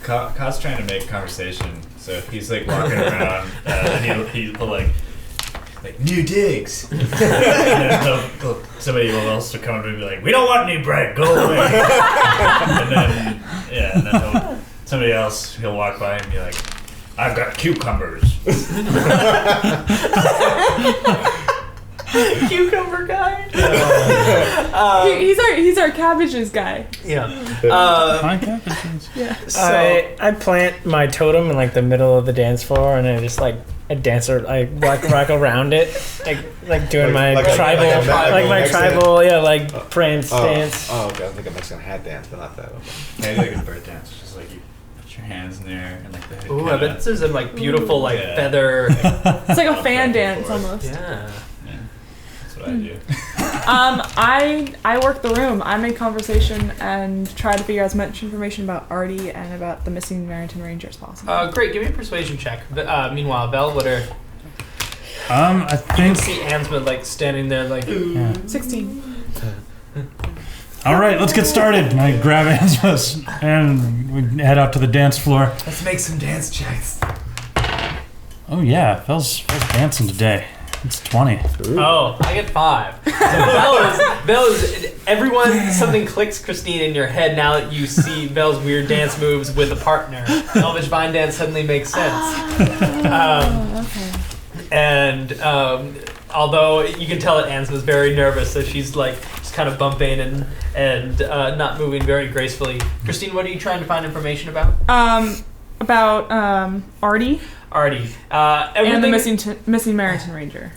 Ka's trying to make conversation, so he's like walking around, and he'll like new digs. And then somebody else will come up and be like, "We don't want any bread, go away." and then somebody else he'll walk by and be like, "I've got cucumbers." Cucumber guy. He's our cabbages guy. Yeah. Fine cabbages. Yeah. So I plant my totem in like the middle of the dance floor, and I just like I dance or I rock around it, like doing my tribal, Prince dance. Oh, okay. I think a Mexican hat dance, but not that one. Maybe like a bird dance, just like you put your hands in there and like the head. ooh, I bet this is a beautiful feather. It's like a fan dance almost. Yeah. That's what I do. I work the room. I make conversation and try to figure out as much information about Artie and about the missing Barrington Ranger as possible. Great. Give me a persuasion check. Meanwhile, Belle, what are? I You think. see Ansma standing there 16. All right, let's get started. And I grab Ansmus and we head out to the dance floor. Let's make some dance checks. Oh yeah, Phil's dancing today. It's 20. Oh, I get 5. So Belle is everyone. Something clicks, Christine, in your head now that you see Belle's weird dance moves with a partner. Elvish Vine Dance suddenly makes sense. Okay. And although you can tell that Ans was very nervous, so she's like just kind of bumping and not moving very gracefully. Christine, what are you trying to find information about? About Artie Artie. and the missing Barrington Ranger.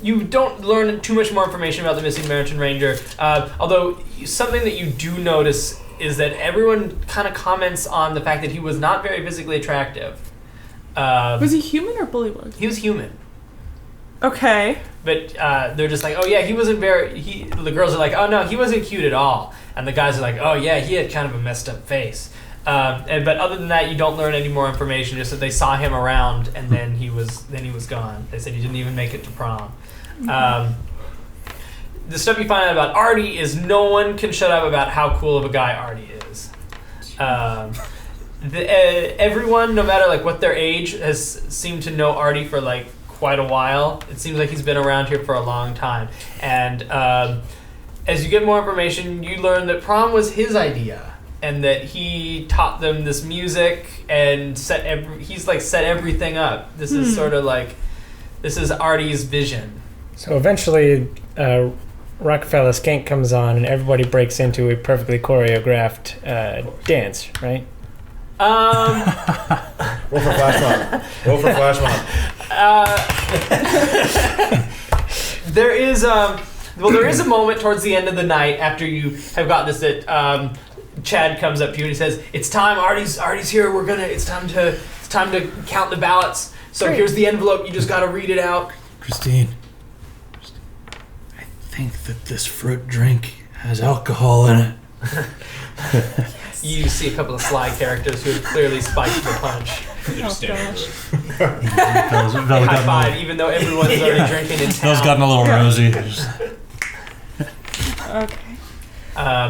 You don't learn too much more information about the missing Barrington Ranger, although something that you do notice is that everyone kind of comments on the fact that he was not very physically attractive. Was he human or bullywug? He was human. Okay. But they're just like, oh yeah, he wasn't very. The girls are like, oh no, he wasn't cute at all, and the guys are like, oh yeah, he had kind of a messed up face. But other than that, you don't learn any more information. Just that they saw him around, and then he was gone. They said he didn't even make it to prom. The stuff you find out about Artie is no one can shut up about how cool of a guy Artie is. Everyone, no matter what their age, has seemed to know Artie for quite a while. It seems like he's been around here for a long time. And as you get more information, you learn that prom was his idea, and that he taught them this music and set everything up. This is sort of this is Artie's vision. So eventually, Rockefeller Skank comes on, and everybody breaks into a perfectly choreographed dance, right? Roll for flash mob. Roll for flash mob. There is a moment towards the end of the night after you have got this that Chad comes up to you and he says, "It's time. Artie's here. It's time to count the ballots. So Great. here's the envelope. You just got to read it out." Christine, I think that this fruit drink has alcohol in it. You see a couple of sly characters who have clearly spiked the punch. They're just standing gosh. over. They high five, even though everyone is already drinking in town. Bill's gotten a little rosy. Okay.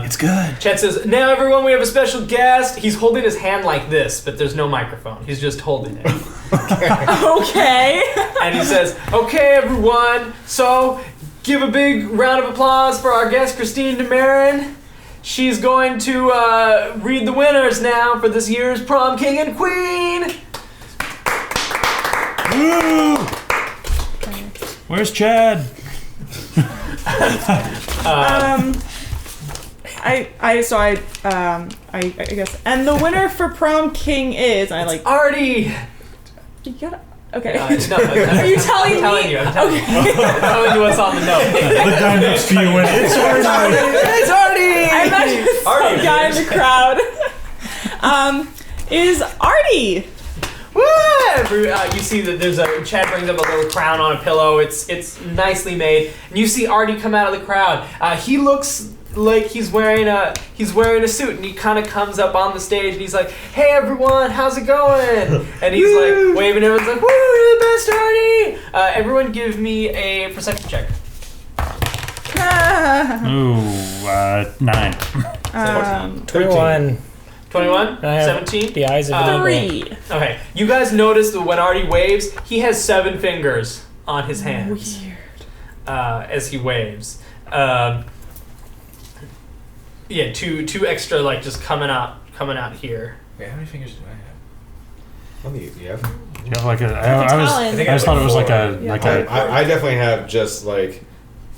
It's good. Chet says, "Now everyone, we have a special guest." He's holding his hand like this, but there's no microphone. He's just holding it. Okay. And he says, "Okay, everyone, so give a big round of applause for our guest, Christine DeMarin. She's going to read the winners now for this year's Prom King and Queen." Woo! Where's Chad? I guess, and the winner for Prom King is Artie! You gotta. Okay. No, Are you telling me? I'm telling you. I'm telling you what's on the note. The guy next to you went, it's Artie! It's Artie! I imagine some guy in the crowd. Is Artie. Woo! You see that there's Chad brings up a little crown on a pillow. It's nicely made, and you see Artie come out of the crowd. He looks like he's wearing a suit, and he kind of comes up on the stage, and he's like, "Hey everyone, how's it going?" And he's like waving. Everyone's like, "Woo, you're the best, Artie!" Everyone, give me a perception check. Ooh, 9. 21. 21, I have 17. The eyes of an eagle. 3. Okay, you guys notice that when Artie waves, he has 7 fingers on his hands. Weird. As he waves. Yeah, two extra like just coming out here. Wait, how many fingers do I have? How many do you have? You have like a, I talent. just thought it was like a, Yeah. I definitely have just like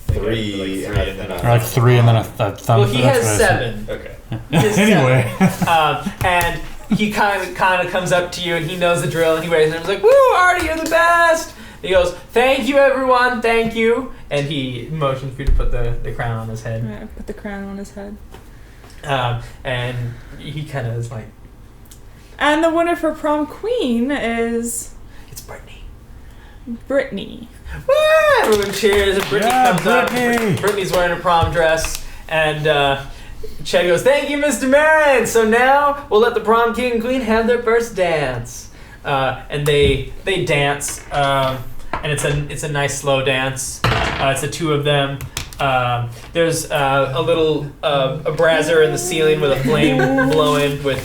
three, Like three and and then a- or like 3 and then a thumb. Well, he that's has what I said. 7. Okay. He has Anyway. 7. And he kind of comes up to you and he knows the drill and he waves and he's like, "Woo, Artie, you're the best!" He goes, "Thank you, everyone, thank you." And he motions for you to put the crown on his head. Yeah, put the crown on his head. And he kind of is like, And the winner for Prom Queen is "It's Brittany." Brittany. Woo! Everyone cheers and Brittany Yeah, comes Brittany! up. Brittany's wearing a prom dress and Chad goes, "Thank you, Mr. Marin. So now we'll let the Prom King and Queen have their first dance." And they dance, and it's a nice slow dance. It's the two of them. There's a little a brazier in the ceiling with a flame blowing with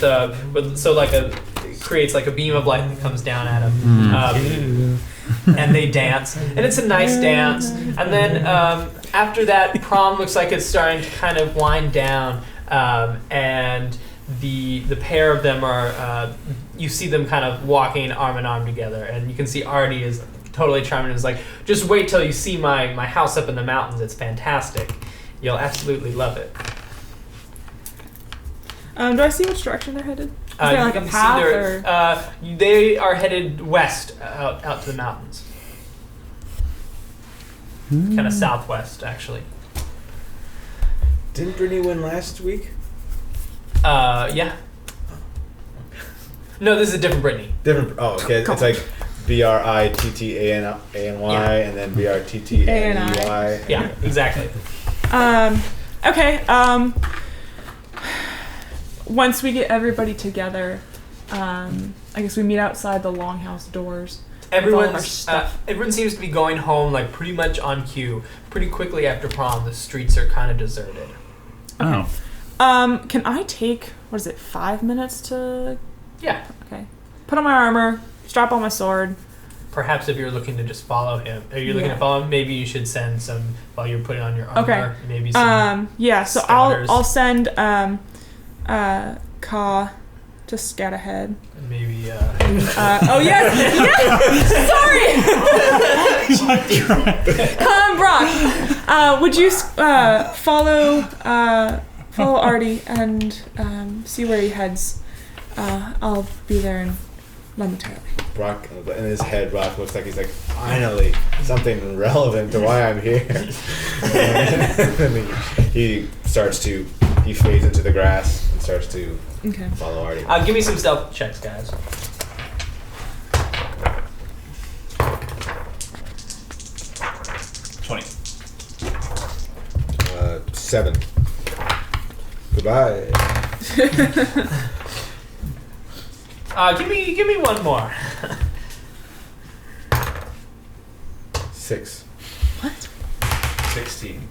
so like it creates like a beam of light that comes down at them. And they dance, and it's a nice dance. And then after that, prom looks like it's starting to kind of wind down, and the pair of them are you see them kind of walking arm in arm together, and you can see Artie is totally charming and is like, "Just wait till you see my house up in the mountains. It's fantastic. You'll absolutely love it." Do I see which direction they're headed? Is there You like a can see path they're- or? they are headed west out to the mountains. Kind of southwest, actually. Didn't Brittany win last week? Yeah. No, this is a different Brittany. Different. Oh, okay. It's like BRITTANY Yeah. and then BRTTNEY. Yeah, exactly. Okay. Once we get everybody together, I guess we meet outside the longhouse doors. With all of our stuff. Everyone seems to be going home like pretty much on cue. Pretty quickly after prom, the streets are kind of deserted. Oh. Can I take 5 minutes to? Yeah. Okay. Put on my armor, strap on my sword. Perhaps if you're looking to just follow him, or you're looking to follow him, maybe you should send some while you're putting on your armor. Okay. Maybe some. Yeah. So scouters. I'll send Ka to scout ahead. Maybe. Oh yes, sorry. Ka and Brock, would you follow Artie and see where he heads? I'll be there momentarily. Brock, in his head, Brock looks like he's like, finally, something relevant to why I'm here. And then he starts to he fades into the grass and starts to Okay. follow Artie. Give me some stealth checks, guys. 20. 7. Goodbye. Give me one more. 6. 16.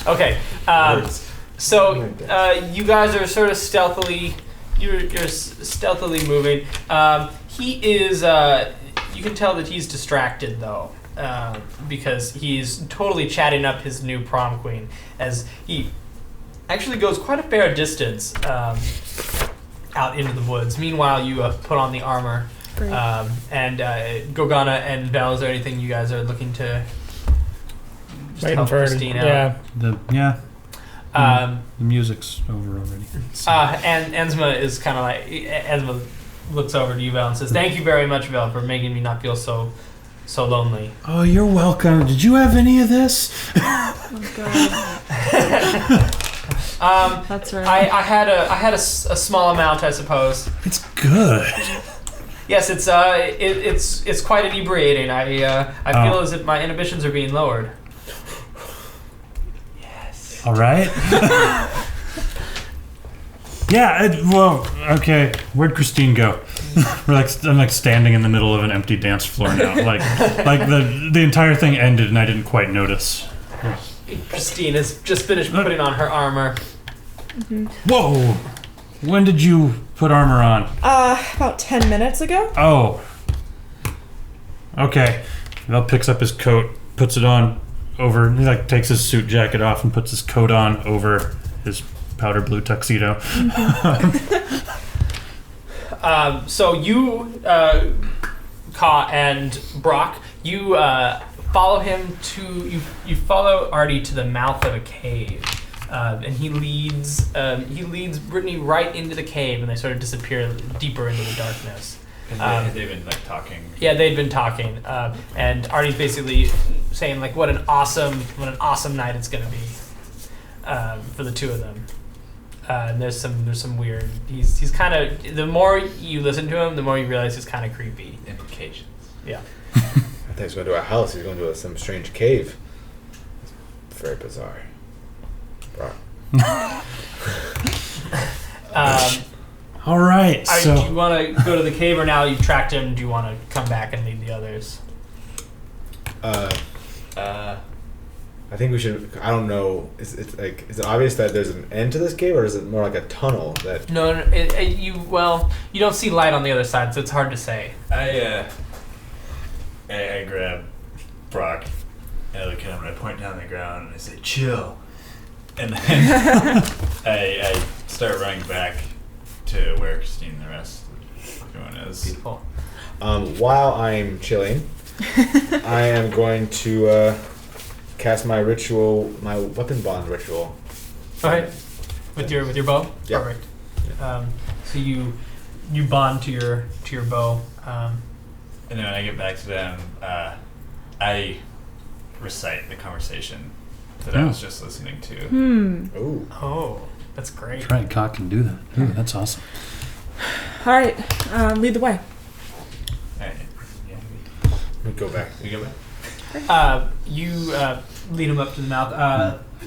Okay. Words. So you guys are sort of stealthily. You're stealthily moving. He is. You can tell that he's distracted though, because he's totally chatting up his new prom queen as he actually goes quite a fair distance out into the woods. Meanwhile, you put on the armor. Great. And Gorgana and Vel, is there anything you guys are looking to just Waiting help for Christine out? yeah. The music's over already. And Enzma is kind of like Enzma looks over to you, Vel, and says, "Thank you very much, Vel, for making me not feel so lonely." Oh, you're welcome. Did you have any of this? Oh god. That's right. I had a small amount, I suppose. It's good. Yes, it's quite inebriating. I feel as if my inhibitions are being lowered. All right. Yeah. Well, okay. Where'd Christine go? I'm like standing in the middle of an empty dance floor now. Like the entire thing ended and I didn't quite notice. Christine has just finished putting on her armor. Whoa! When did you put armor on? About 10 minutes ago. Oh. Okay. Val picks up his coat, puts it on over. He like takes his suit jacket off and puts his coat on over his powder blue tuxedo. So you, Ka and Brock, you follow him to you follow Artie to the mouth of a cave, and he leads Brittany right into the cave, and they sort of disappear deeper into the darkness. And they've been like talking. Yeah, they'd been talking, and Artie's basically saying like what an awesome night it's gonna be for the two of them. And there's some weird. He's kind of, the more you listen to him, the more you realize he's kind of creepy. Implications. Yeah. I thought he was going to a house. He's going to some strange cave. It's very bizarre. Brock. All right. Do you want to go to the cave, or now you've tracked him? Do you want to come back and lead the others? I think we should. I don't know. Is it obvious that there's an end to this cave, or is it more like a tunnel that? No. You don't see light on the other side, so it's hard to say. I grab Brock and I look at him and I point down the ground and I say, "Chill." And then I start running back to where Christine and the rest of everyone is. Beautiful. While I'm chilling, I am going to cast my ritual, my weapon bond ritual. Okay. With your bow. Yeah. Perfect. So you bond to your bow. And then when I get back to them, I recite the conversation that I was just listening to. Ooh. Oh, that's great. That's right. Cock can do that. Ooh, that's awesome. All right. Lead the way. Alright, yeah, We go back. we go back. You lead him up to the mouth.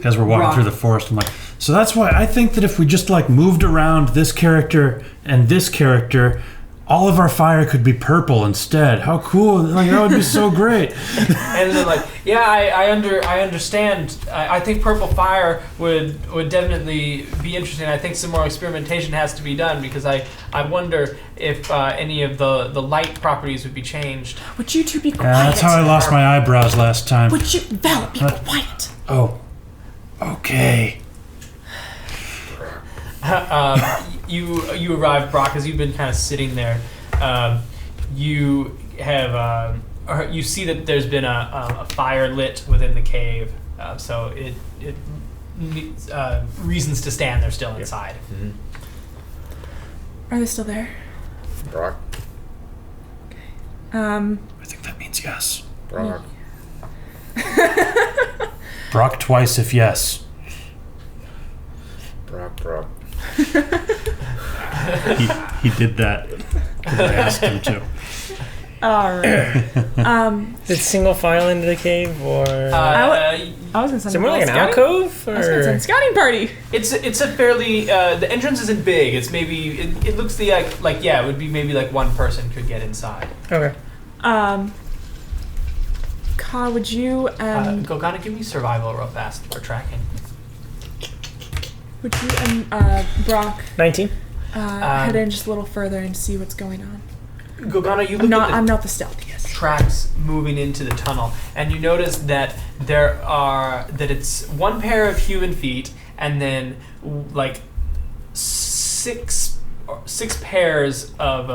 As we're walking Rock. through the forest, I'm like, so that's why I think that if we just like moved around this character and this character, all of our fire could be purple instead. How cool! Like that would be so great. And then like, yeah, I understand. I think purple fire would definitely be interesting. I think some more experimentation has to be done because I wonder if any of the light properties would be changed. Would you two be quiet? Yeah, that's how I lost my eyebrows last time. Would you, Val, be quiet? Oh, okay. You arrive, Brock, as you've been kind of sitting there. You have you see that there's been a fire lit within the cave, so it needs, reasons to stand there still inside. Mm-hmm. Are they still there? Brock. I think that means yes. Brock. Brock twice if yes. Brock. He did that because I asked him to. All right. Is it single file into the cave, or I was gonna is send it more like an scouting. alcove? I was gonna Or send scouting party. It's a fairly the entrance isn't big. It's maybe it looks like it would be maybe like one person could get inside. okay. Ka, would you Gogana, give me survival real fast for tracking. would you and Brock 19. head in just a little further and see what's going on? Gogana, you look at the I'm not the stealthiest. tracks moving into the tunnel, and you notice that it's one pair of human feet, and then like six pairs of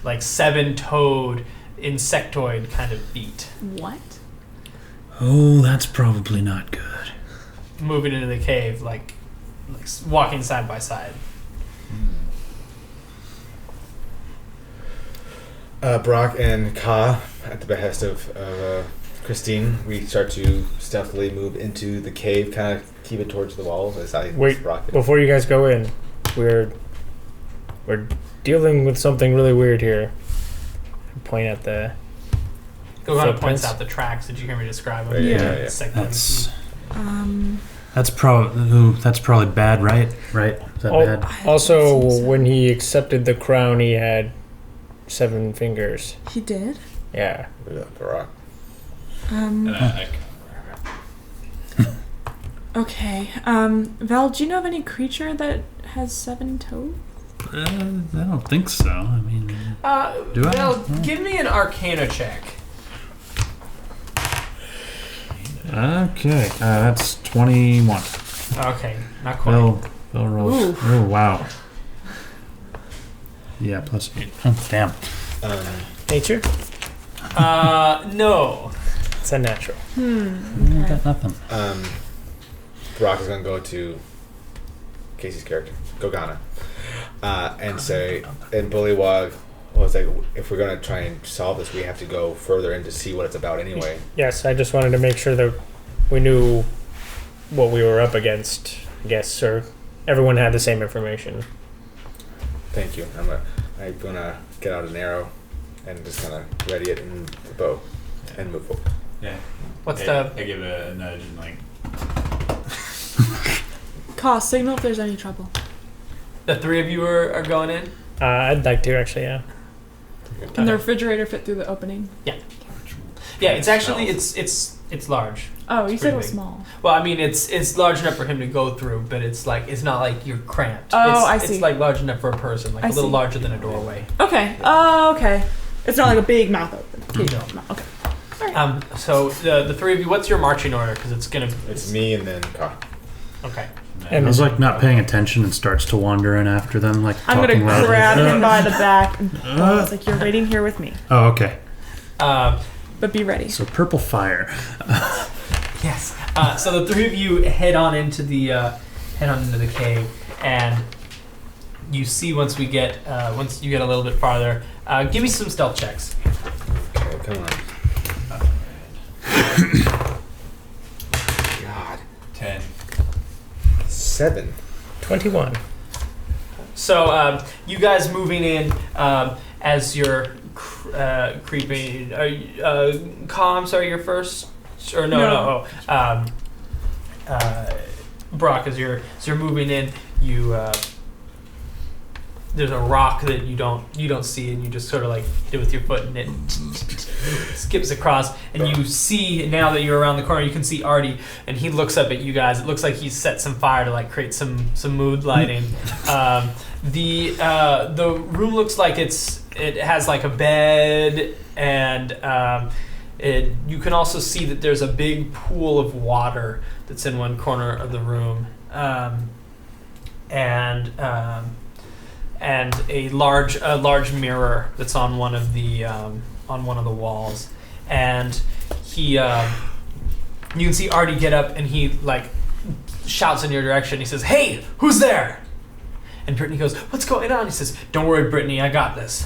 like 7-toed insectoid kind of feet What? Oh, that's probably not good. moving into the cave, like walking side by side. Brock and Ka, at the behest of Christine, we start to stealthily move into the cave, kind of keep it towards the walls. That's how Wait, Brock did. before you guys go in, we're dealing with something really weird here. Point at the Gogana Footprints. points out the tracks. Did you hear me describe them? Yeah. That's probably bad, right? Right? Is that bad? Also, when he accepted the crown, he had 7 fingers. He did. Yeah. Brock. And Okay. Val, do you know of any creature that has 7 toes? I don't think so. I mean, do I? Well, give me an Arcana check. Okay, that's 21. Okay, not quite. Bill rolls. Ooh. Oh wow. Yeah, plus 8. Oh, damn. Nature? No. It's a natural. I got nothing. Brock is going to go to Casey's character, Gogana, and say, and Bullywog, well, it's like, if we're going to try and solve this, we have to go further in to see what it's about anyway. Yes, I just wanted to make sure that we knew what we were up against, I guess, or everyone had the same information. Thank you. I'm gonna get out an arrow and just kind of ready it and the bow and move forward. Yeah. What's I give it a nudge and like. Ka, signal if there's any trouble. the three of you are going in? I'd like to, actually, yeah. Can the refrigerator fit through the opening? Yeah, it's actually it's large. Oh, you said it was big. small. Well, I mean it's large enough for him to go through, but it's not like you're cramped. Oh, it's, I see. It's like large enough for a person, like I a little see. larger than a doorway. Okay. Oh, okay. It's not like a big mouth open. No. Okay. So the three of you, what's your marching order? Because it's gonna. It's me and then Ka. Okay. I was like not paying attention and starts to wander in after them, like I'm talking gonna loudly. grab him by the back and I was like, "You're waiting here with me, Oh, okay. but be ready." So purple fire. Yes. So the three of you head on into the cave, and you see once you get a little bit farther. Give me some stealth checks. Okay, come on. God. 10. 7. 21. So you guys moving in as you're creeping. I'm sorry, you're first. Or no. Brock, as you're moving in, you there's a rock that you don't see, and you just sort of like do with your foot, and it skips across, and you see now that you're around the corner, you can see Artie, and he looks up at you guys. It looks like he's set some fire to like create some mood lighting. The room looks like it has like a bed, and you can also see that there's a big pool of water that's in one corner of the room, and a large mirror that's on one of the walls, and you can see Artie get up, and he like shouts in your direction. He says, "Hey, who's there?" And Brittany goes, "What's going on?" He says, "Don't worry, Brittany, I got this."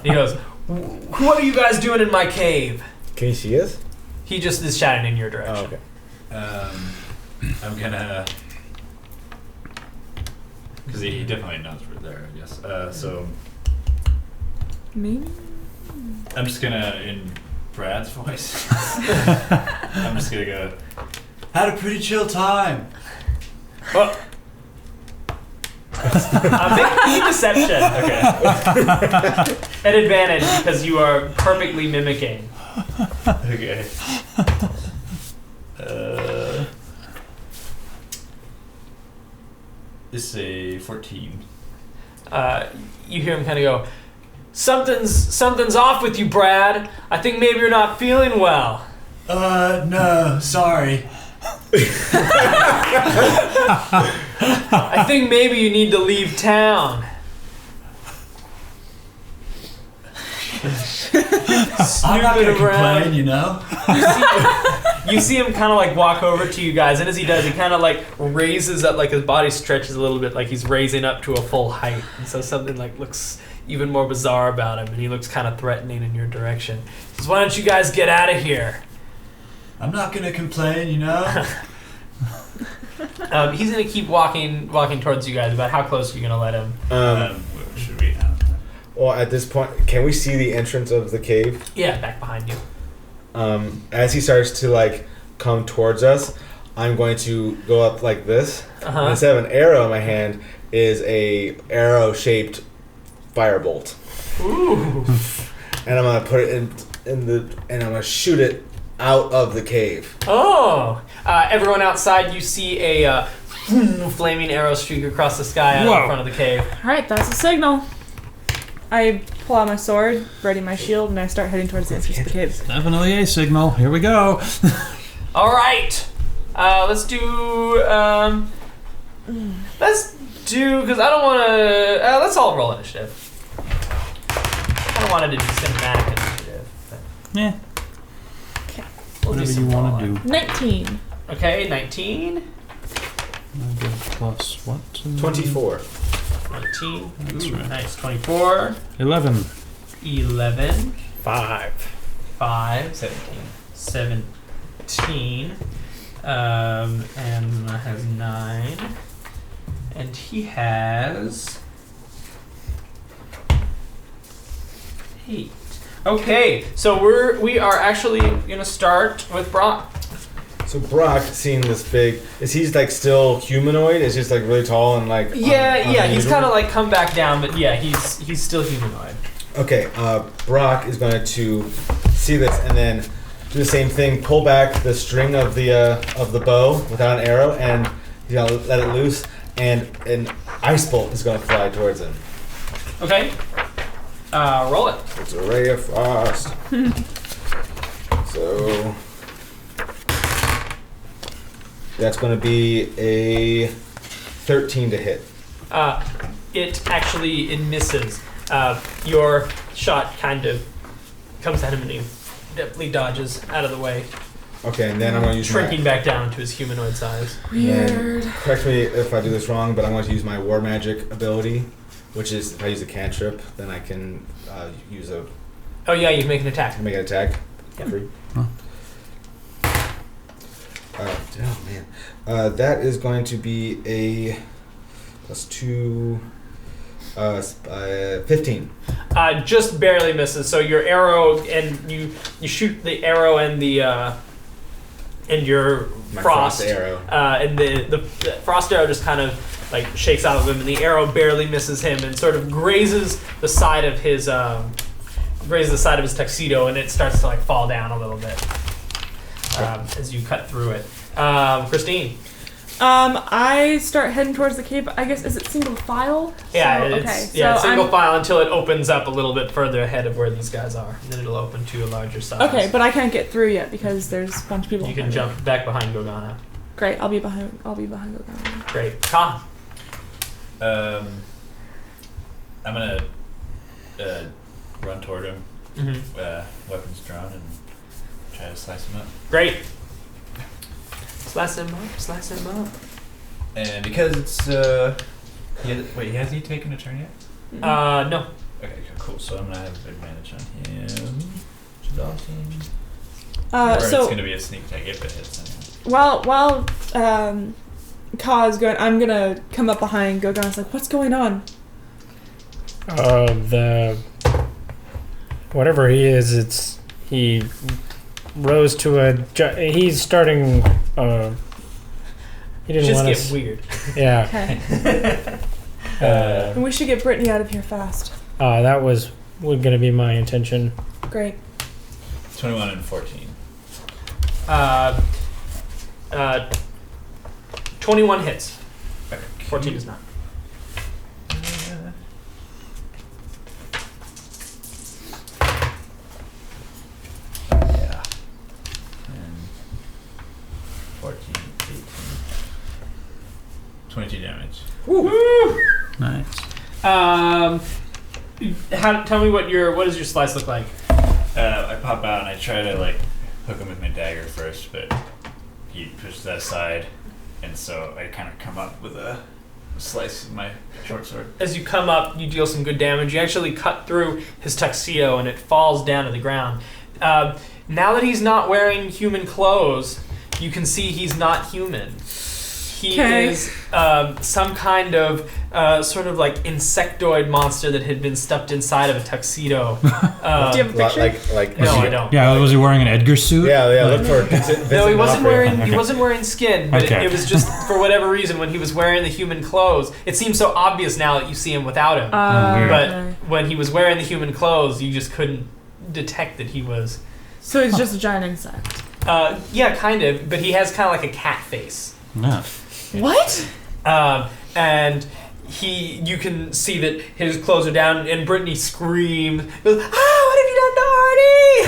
He goes, "What are you guys doing in my cave?" Can you see us? He just is shouting in your direction. Oh, okay. I'm gonna Because he definitely knows we're there, I guess. So Maybe. I'm just gonna, in Brad's voice, I'm just gonna go, had a pretty chill time. Oh. Make me deception. Okay. At advantage because you are perfectly mimicking. Okay. This is a 14. You hear him kind of go, something's off with you, Brad. I think maybe you're not feeling well. No, sorry. I think maybe you need to leave town. I'm not gonna around. complain, you know? You see him kind of like walk over to you guys, and as he does, he kind of like raises up, like his body stretches a little bit, like he's raising up to a full height, and so something like looks even more bizarre about him, and he looks kind of threatening in your direction. He says, "Why don't you guys get out of here?" I'm not gonna complain, you know? He's gonna keep walking towards you guys. About how close are you gonna let him? Should we? Well, at this point, can we see the entrance of the cave? Yeah, back behind you. As he starts to like come towards us, I'm going to go up like this. And instead of an arrow in my hand, is a arrow-shaped firebolt. Ooh. And I'm gonna put it in the, and I'm gonna shoot it out of the cave. Oh! Everyone outside, you see a flaming arrow streak across the sky out in front of the cave. Alright, that's a signal. I pull out my sword, ready my shield, and I start heading towards the entrance of the cave. Definitely a signal. Here we go. All right, let's do. Because I don't want to. Let's all roll initiative. I don't want to do cinematic initiative. Yeah. Okay. We'll do Whatever some you want to rolling. do. 19. Okay, 19. Plus what? 24. 19. That's Ooh, right. nice. 24. 11. 11. 5. 5. 17. And has 9. And he has 8. Okay, so we are actually gonna start with Brock. So Brock, seeing this big, is he like still humanoid? Is he just like really tall and like? Yeah, he's kind of like come back down, but yeah, he's still humanoid. Okay, Brock is going to see this and then do the same thing. Pull back the string of the bow without an arrow, and he's gonna let it loose, and an ice bolt is going to fly towards him. Okay, roll it. It's a ray of frost. So that's going to be a 13 to hit. It misses. Your shot kind of comes at him and he definitely dodges out of the way, Okay, and then I'm going to use shrinking back down to his humanoid size. Weird. Correct me if I do this wrong, but I'm going to use my war magic ability, which is if I use a cantrip, then I can use a Oh yeah, you can make an attack. make an attack. Yep. Free. Huh. Oh man, that is going to be a +2, 15. Just barely misses. So your arrow and you shoot the arrow and the and your My frost arrow. And the frost arrow just kind of like shakes out of him, and the arrow barely misses him and sort of grazes the side of his tuxedo, and it starts to like fall down a little bit as you cut through it. Christine. I start heading towards the cave. I guess, is it single file? Yeah, So, it's okay. it's So single I'm- file until it opens up a little bit further ahead of where these guys are, and then it'll open to a larger size. Okay, but I can't get through yet because there's a bunch of people. You can behind me. jump back behind Gogana. Great, I'll be behind Gogana. Great. Khan. I'm gonna run toward him, Mm-hmm. weapons drawn, and try to slice him up. Great. Slice him up. And because it's has he taken a turn yet? No. Okay, cool. So I'm gonna have advantage on him. Which is awesome. Or it's So gonna be a sneak attack if it hits anyway. while Kaz going, I'm gonna come up behind Gogon. It's like, what's going on? Whatever he is, he rose to he's starting. He didn't Just want get us. weird. Yeah. Okay. And we should get Brittany out of here fast. That was gonna be my intention. Great. 21 and 14. 21 hits. Okay. 14 is not. Yeah. And 14, 18. 22 damage. Woo! Nice. Tell me what does your slice look like? I pop out and I try to like hook him with my dagger first, but he pushes that aside, and so I kind of come up with a slice of my short sword. As you come up, you deal some good damage. You actually cut through his tuxedo and it falls down to the ground. Now that he's not wearing human clothes, you can see he's not human. He is some kind of sort of like insectoid monster that had been stuffed inside of a tuxedo. Do you have a picture? Like No, I don't. Yeah, was he wearing an Edgar suit? Yeah. Like- Look for Vincent No, he wasn't D'Onofrio. wearing. He wasn't wearing skin. But Okay. it was just for whatever reason when he was wearing the human clothes. It seems so obvious now that you see him without him. weird. But okay. when he was wearing the human clothes, you just couldn't detect that he was. So it's just a giant insect. Yeah, kind of. But he has kind of like a cat face. No. What? And you can see that his clothes are down, and Brittany screams, goes, "Ah, what have you done to Artie?"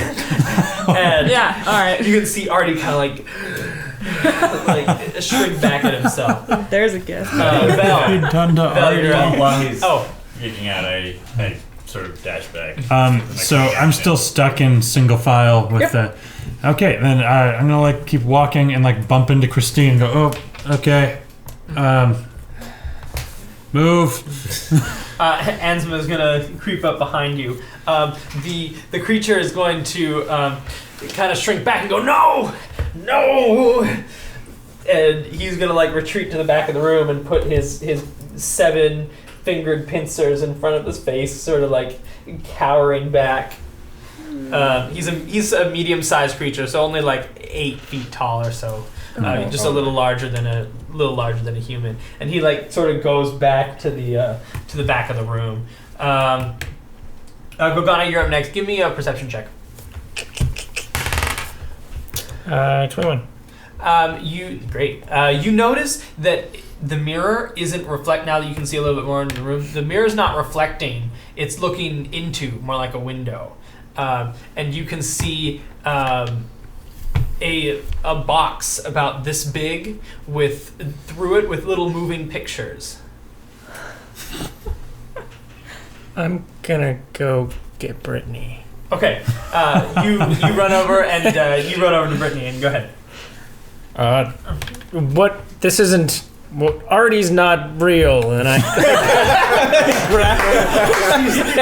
And Yeah, alright. you can see Artie kind of like shrink back at himself. There's a gift. Belle, Belle, you're up. While he's Oh, freaking out, I sort of dash back. So I'm still stuck in single file with the. Okay, then I'm gonna like keep walking and like bump into Christine and go, oh, okay, move. Ansma is gonna creep up behind you. The creature is going to kind of shrink back and go, no, and he's gonna like retreat to the back of the room and put his 7-fingered pincers in front of his face, sort of like cowering back. He's a medium-sized creature, so only like 8 feet tall or so. Just a little larger than a human, and he like sort of goes back to the back of the room. Gorgana, you're up next. Give me a perception check. 21. You notice that the mirror isn't now that you can see a little bit more into the room. The mirror's not reflecting; it's looking into more like a window, and you can see a box about this big through it with little moving pictures. I'm gonna go get Brittany. Okay, you run over and you run over to Brittany and go ahead. What? This isn't. Well, Artie's not real, and I.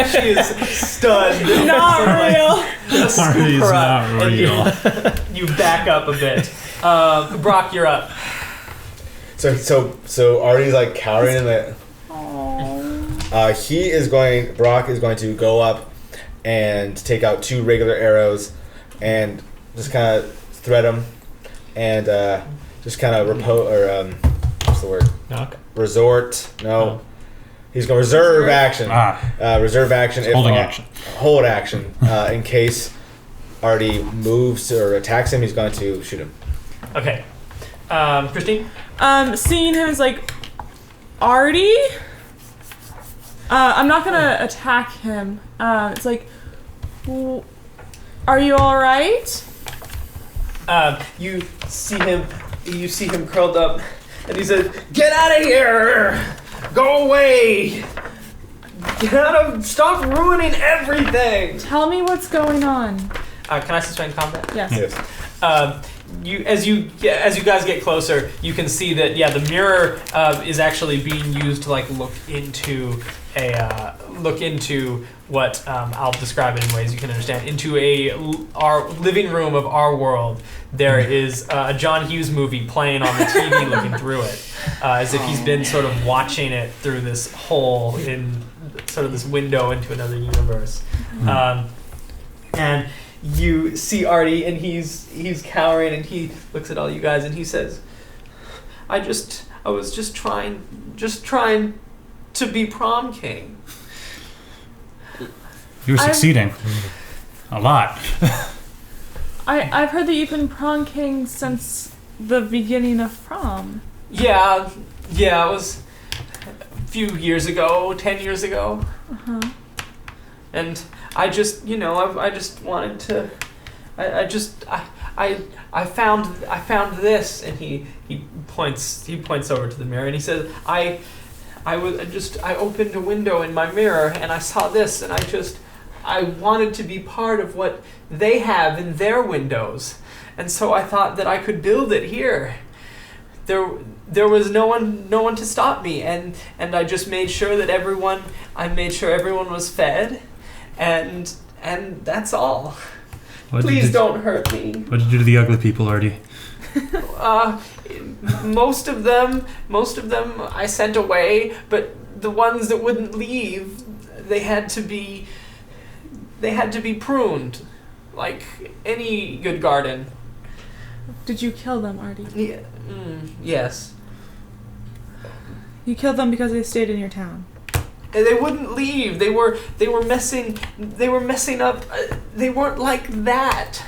She is stunned. Not real. Just scoop Artie's her up, not and real. You back up a bit. Brock, you're up. So Artie's like cowering in the. Brock is going to go up and take out 2 regular arrows and just kind of thread them and just kind of what's the word? Knock. Resort. No. Oh. He's going to reserve action. Reserve action. Holding action. Hold action. In case Artie moves or attacks him, he's going to shoot him. Okay. Christine? Seeing him is like, Artie? I'm not gonna attack him. It's like, are you alright? You see him curled up, and he says, "Get out of here! Go away! Stop ruining everything!" Tell me what's going on. Can I suspend combat? Yes. Yes. As you guys get closer, you can see that the mirror is actually being used to like look into look into what I'll describe it in ways you can understand. Into our living room of our world, there is a John Hughes movie playing on the TV, looking through it, as if he's been sort of watching it through this hole in sort of this window into another universe. And you see Artie, and he's cowering, and he looks at all you guys, and he says, I was just trying to be prom king. You're succeeding. A lot. I've heard that you've been prom king since the beginning of prom. Yeah, it was a few years ago, 10 years ago. Uh-huh. And I just, I just wanted to, I found this, and he points over to the mirror, and he says, I opened a window in my mirror, and I saw this, and I wanted to be part of what they have in their windows, and so I thought that I could build it here. There was no one to stop me, and I just made sure that everyone was fed, and that's all. Please don't hurt me. What did you do to the ugly people, Artie? Most of them I sent away, but the ones that wouldn't leave, they had to be pruned, like any good garden. Did you kill them, Artie? Yeah, yes. You killed them because they stayed in your town. They wouldn't leave. They were messing up. They weren't like that.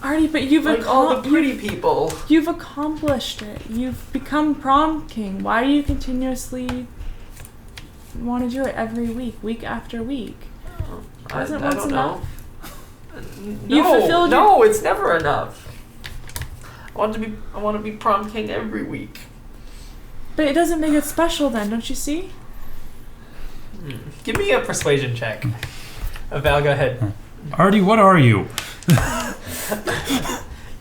Artie, but you've like all the pretty people. You've accomplished it. You've become prom king. Why do you continuously want to do it every week after week? I Wasn't don't once know. You fulfilled No, it's never enough. I want to be prom king every week. But it doesn't make it special then, don't you see? Give me a persuasion check. Val, go ahead. Artie, what are you?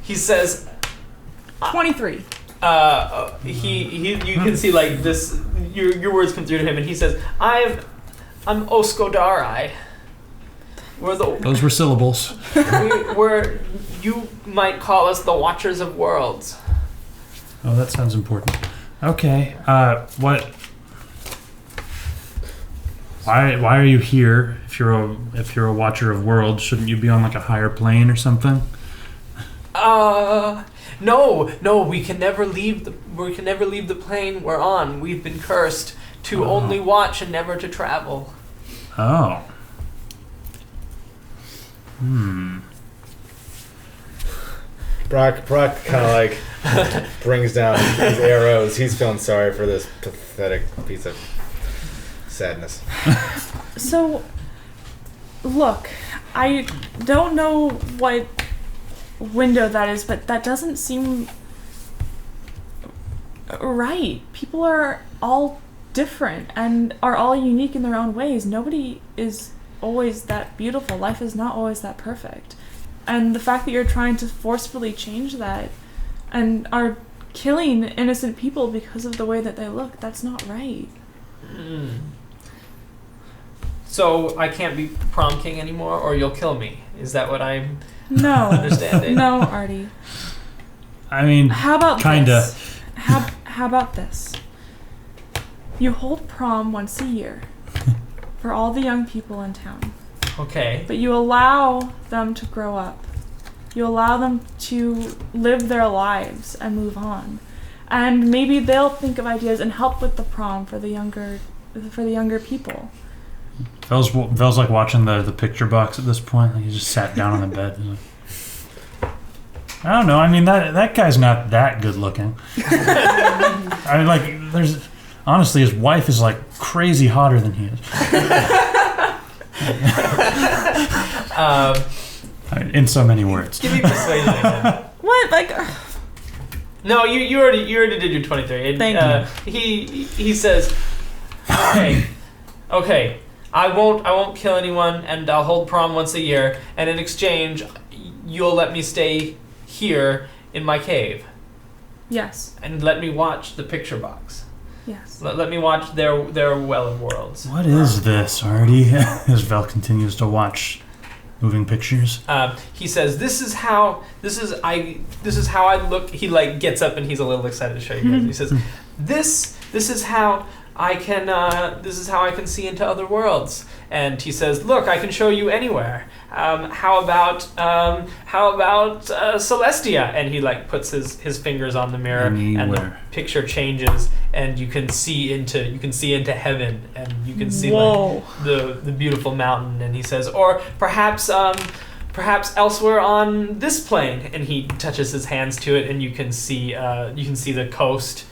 He says 23. You can see like this your words come through to him, and he says, I'm Oskodari. Those were syllables. we're you might call us the Watchers of Worlds. Oh, that sounds important. Okay. What? Why are you here? If you're a Watcher of Worlds, shouldn't you be on like a higher plane or something? No, we can never leave the plane we're on. We've been cursed to only watch and never to travel. Oh. Brock kind of like brings down his arrows. He's feeling sorry for this pathetic piece of sadness. So, look, I don't know what window that is, but that doesn't seem right. People are all different and are all unique in their own ways. Nobody is always that beautiful. Life is not always that perfect. And the fact that you're trying to forcefully change that and are killing innocent people because of the way that they look, that's not right. So I can't be prom king anymore, or you'll kill me? Is that what I'm understanding? No, Artie. I mean, how about kinda. This? How about this? You hold prom once a year for all the young people in town. Okay. But you allow them to grow up. You allow them to live their lives and move on. And maybe they'll think of ideas and help with the prom for the younger people. Vel's like watching the picture box at this point. Like he just sat down on the bed. And I don't know. I mean, that guy's not that good looking. I mean, like, honestly, his wife is like crazy hotter than he is. In so many words. Give me persuasion again. What? Like, no, you already did your 23. Thank you. He says, okay, I won't kill anyone, and I'll hold prom once a year, and in exchange, you'll let me stay here in my cave. Yes. And let me watch the picture box. Yes. Let me watch their well of worlds. What is this, Artie? As Vel continues to watch moving pictures. He says, "This is how I look." He like gets up and he's a little excited to show you guys. He says, "This is how I can see into other worlds." And he says, "Look, I can show you anywhere. How about Celestia?" And he like puts his fingers on the mirror, and the Anywhere. picture changes, and you can see into heaven, and you can see Whoa. like the beautiful mountain. And he says, "Or perhaps elsewhere on this plane." And he touches his hands to it, and you can see the coast.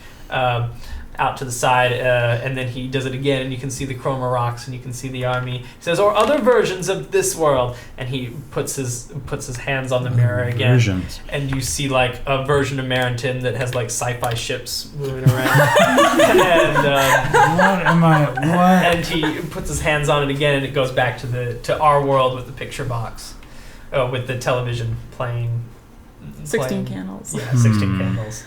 Out to the side, and then he does it again, and you can see the chroma rocks, and you can see the army. He says, "Or other versions of this world," and he puts his hands on the mirror again, Versions. and you see like a version of Marenton that has like sci-fi ships moving around, What? and he puts his hands on it again, and it goes back to our world with the picture box, with the television playing. 16 candles. Yeah, 16 candles.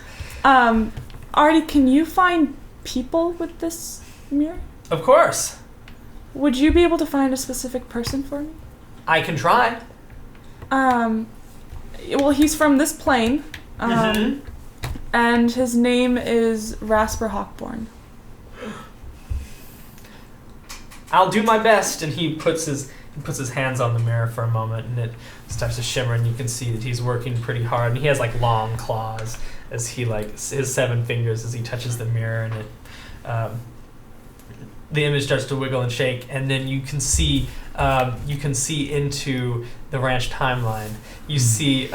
Artie, can you find people with this mirror? Of course, Would you be able to find a specific person for me? I can try. Well, he's from this plane, and his name is Rasper Hawkborn. I'll do my best. And he puts his hands on the mirror for a moment, and it starts to shimmer, and you can see that he's working pretty hard, and he has like long claws as he like his 7 fingers as he touches the mirror, and it the image starts to wiggle and shake, and then you can see into the ranch timeline. You see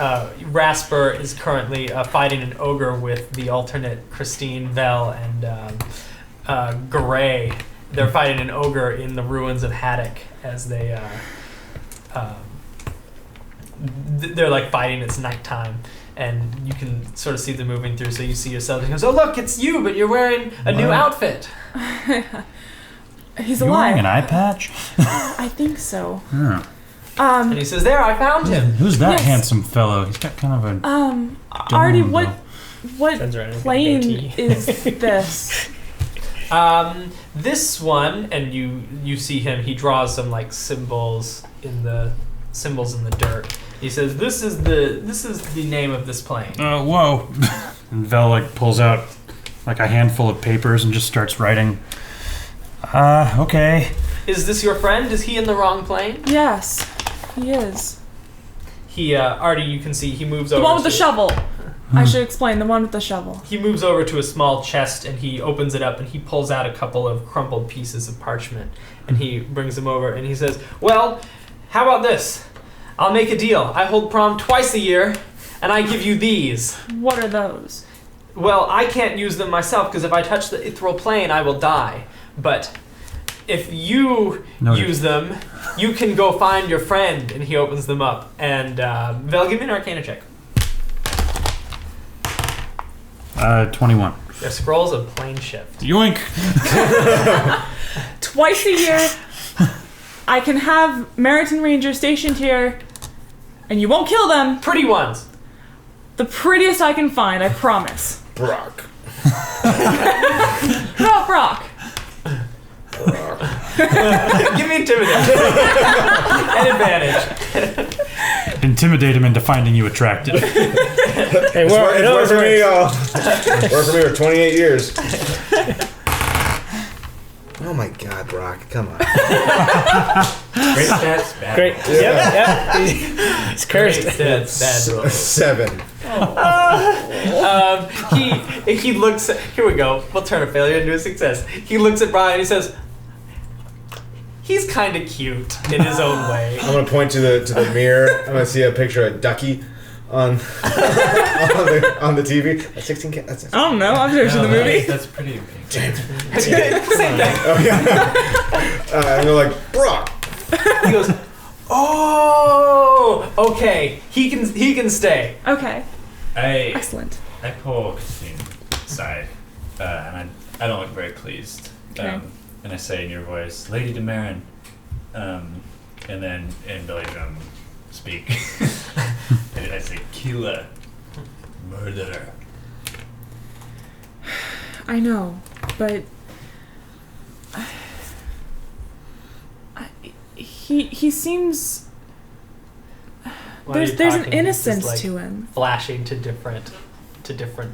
Rasper is currently fighting an ogre with the alternate Christine, Vel, and Garay. They're fighting an ogre in the ruins of Haddock as they they're like fighting. It's nighttime, and you can sort of see them moving through. So you see yourself. He goes, "Oh look, it's you, but you're wearing a new outfit." He's You alive. wearing an eye patch? I think so. Yeah. And he says, "There, I found him." Who's that Yes. handsome fellow? He's got kind of a Artie, dome, what Turns around and plane goatee. is this? This one, and you see him. He draws some like symbols in the dirt. He says, "This is the name of this plane." whoa. And Vel like pulls out like a handful of papers and just starts writing. Okay. Is this your friend? Is he in the wrong plane? Yes, he is. He Artie, you can see he moves The over. one with the to- shovel. I should explain. The one with the shovel. He moves over to a small chest, and he opens it up, and he pulls out a couple of crumpled pieces of parchment, and he brings them over, and he says, "Well, how about this? I'll make a deal. I hold prom twice a year, and I give you these. What are those? Well, I can't use them myself, because if I touch the ethereal plane, I will die. But if you Noted. use them, you can go find your friend." And he opens them up, and Vel, give me an Arcana check. 21. They're scrolls of plane shift. Yoink. Twice a year, I can have Meriton Ranger stationed here, and you won't kill them. Pretty ones. The prettiest I can find, I promise. Brock. No, Brock. Give me intimidation. An advantage. Intimidate him into finding you attractive. Hey, It's well, worked for me, worked for me for 28 years. Oh my God, Brock, come on. Great stats, bad. Great. rolls. Yep. It's cursed. Bad roll. 7. He looks. Here we go. We'll turn a failure into a success. He looks at Brian. And he says, "He's kind of cute in his own way." I'm gonna point to the mirror. I'm gonna see a picture of Ducky on on the TV. That's 16. That's I don't know. I've never seen the movie. That's pretty amazing. Same thing. and they're like, Brock. He goes, "Oh, okay. He can stay." Okay. I Excellent. pull Christine aside, and I don't look very pleased. Okay. And I say in your voice, "Lady Demarin," and then in Billy Drum speak. And I say, "Killer, murderer." I know, but he seems While you're there's an talking, he's innocence just, like, to him. flashing to different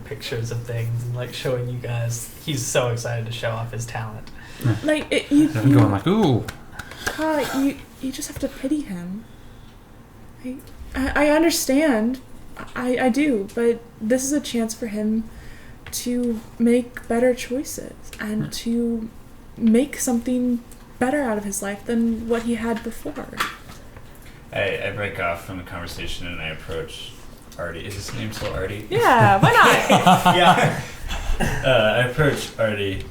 pictures of things and like showing you guys. He's so excited to show off his talent. Like I'm going like, ooh. you just have to pity him. I understand. I do, but this is a chance for him to make better choices and to make something better out of his life than what he had before. I break off from the conversation and I approach Artie. Is his name still Artie? Yeah, why not? Yeah. I approach Artie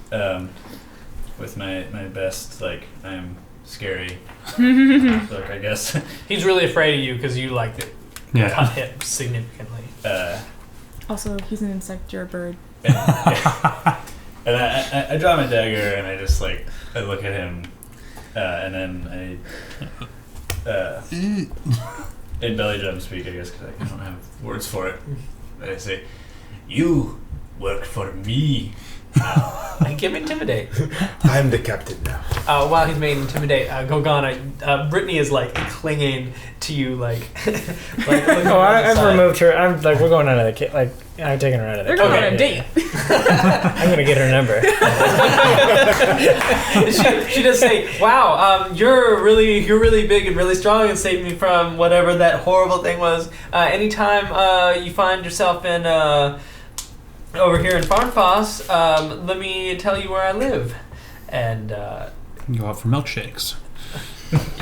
with my best, like, I'm scary look, I guess. He's really afraid of you because you like Yeah. cut him significantly. Also, he's an insect, you're a bird. And I draw my dagger and I just like I look at him and then I in belly drum speak, I guess, because I don't have words for it. I say, "You work for me." Give me intimidate. I'm the captain now. While he's making intimidate, Golgana, Brittany is like clinging to you, like. I've removed her. I'm like, we're going out of the kit. Like, I'm taking her out of the They're going Okay. on a date. I'm gonna get her number. she does say, "Wow, you're really big and really strong and saved me from whatever that horrible thing was. Anytime you find yourself in over here in Farnfoss, let me tell you where I live." And Go out for milkshakes.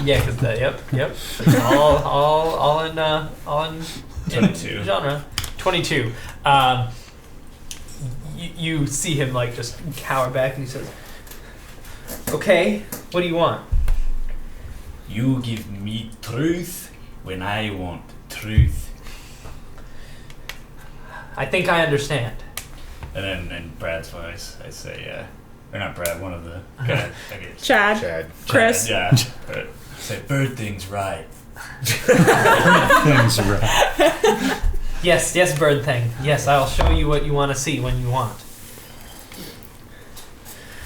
yeah, because yep, all in 22. genre. 22. You see him like just cower back and he says, "Okay, what do you want?" You give me truth when I want truth. I think I understand. And then in Brad's voice, I say, or not Brad, one of the guys. I guess. Chad. Chad. Chris. Yeah. But say, bird thing's right. Things right. Yes, bird thing. Yes, I'll show you what you want to see when you want.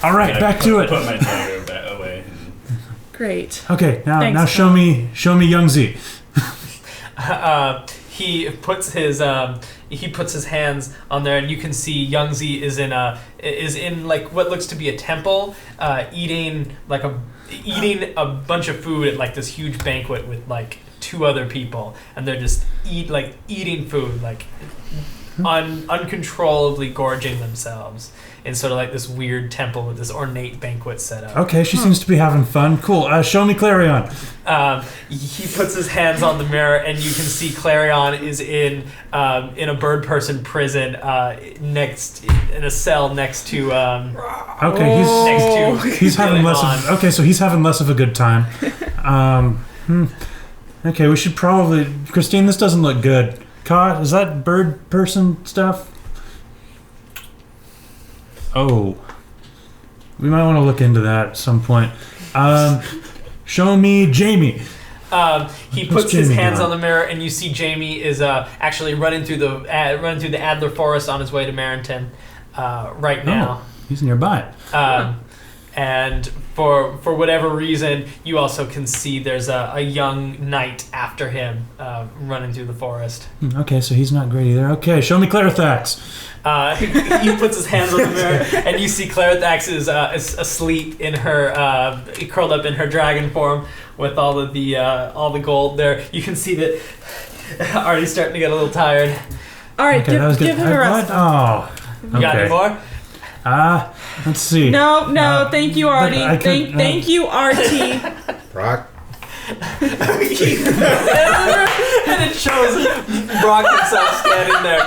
All right, And I back to it. Put my dagger back away. Great. Okay, now Thanks, show me Young Z. He puts his hands on there, and you can see Young Z is in like what looks to be a temple, eating a bunch of food at like this huge banquet with like two other people, and they're just eating food, like uncontrollably gorging themselves in sort of like this weird temple with this ornate banquet set up. Okay, she seems to be having fun. Cool. Show me Clarion. He puts his hands on the mirror, and you can see Clarion is in a bird person prison, in a cell next to. Okay, he's having less of. Okay, so he's having less of a good time. Okay, we should probably. Christine, this doesn't look good. Ka, is that bird person stuff? Oh, we might want to look into that at some point. Show me Jamie. He What's puts his Jamie hands doing? on the mirror, and you see Jamie is actually running through the Adler Forest on his way to Marrenton right now. He's nearby. And for whatever reason, you also can see there's a young knight after him running through the forest. Okay, so he's not great either. Okay, show me Clarithax. He puts his hands on the mirror, and you see Clarithax is asleep in her, curled up in her dragon form with all the gold there. You can see that Artie's starting to get a little tired. All right, Okay, that was good. give him a rest. Oh, You got any more? let's see. No, thank you, Artie. I could- Thank you, Artie. Brock. And it shows Brock himself standing there,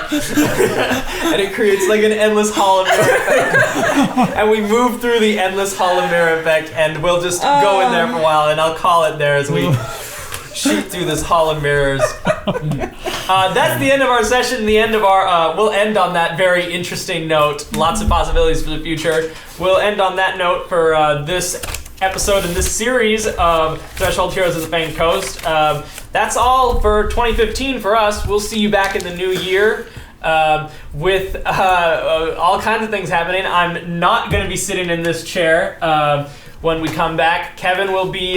and it creates like an endless hall of mirror effect. And we move through the endless hall of mirror effect, and we'll just go in there for a while, and I'll call it there as we shoot through this hall of mirrors. That's the end of our session. The end of our. We'll end on that very interesting note. Lots of possibilities for the future. We'll end on that note for this episode in this series of Threshold Heroes of the Fanged Coast. That's all for 2015 for us. We'll see you back in the new year. with all kinds of things happening. I'm not going to be sitting in this chair when we come back. Kevin will be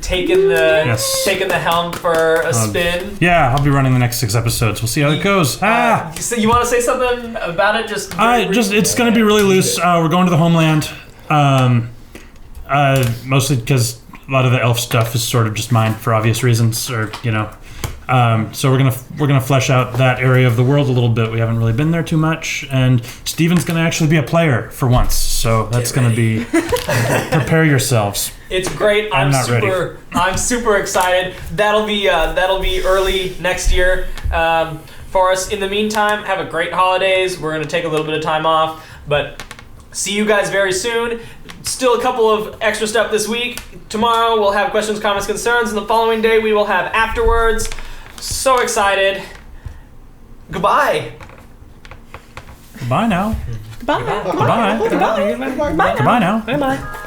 taking the helm for a spin. Yeah, I'll be running the next 6 episodes. We'll see how it goes. So you want to say something about it? It's going to be really loose. We're going to the homeland. Mostly because a lot of the elf stuff is sort of just mine for obvious reasons, or so we're gonna flesh out that area of the world a little bit. We haven't really been there too much, and Steven's gonna actually be a player for once, so that's gonna be prepare yourselves. It's great. I'm super excited. That'll be early next year for us. In the meantime, have a great holidays. We're gonna take a little bit of time off, but see you guys very soon. Still a couple of extra stuff this week. Tomorrow we'll have questions, comments, concerns, and the following day we will have afterwards. So excited. Goodbye. Goodbye now. Goodbye. Goodbye. Goodbye. Goodbye now. Bye-bye.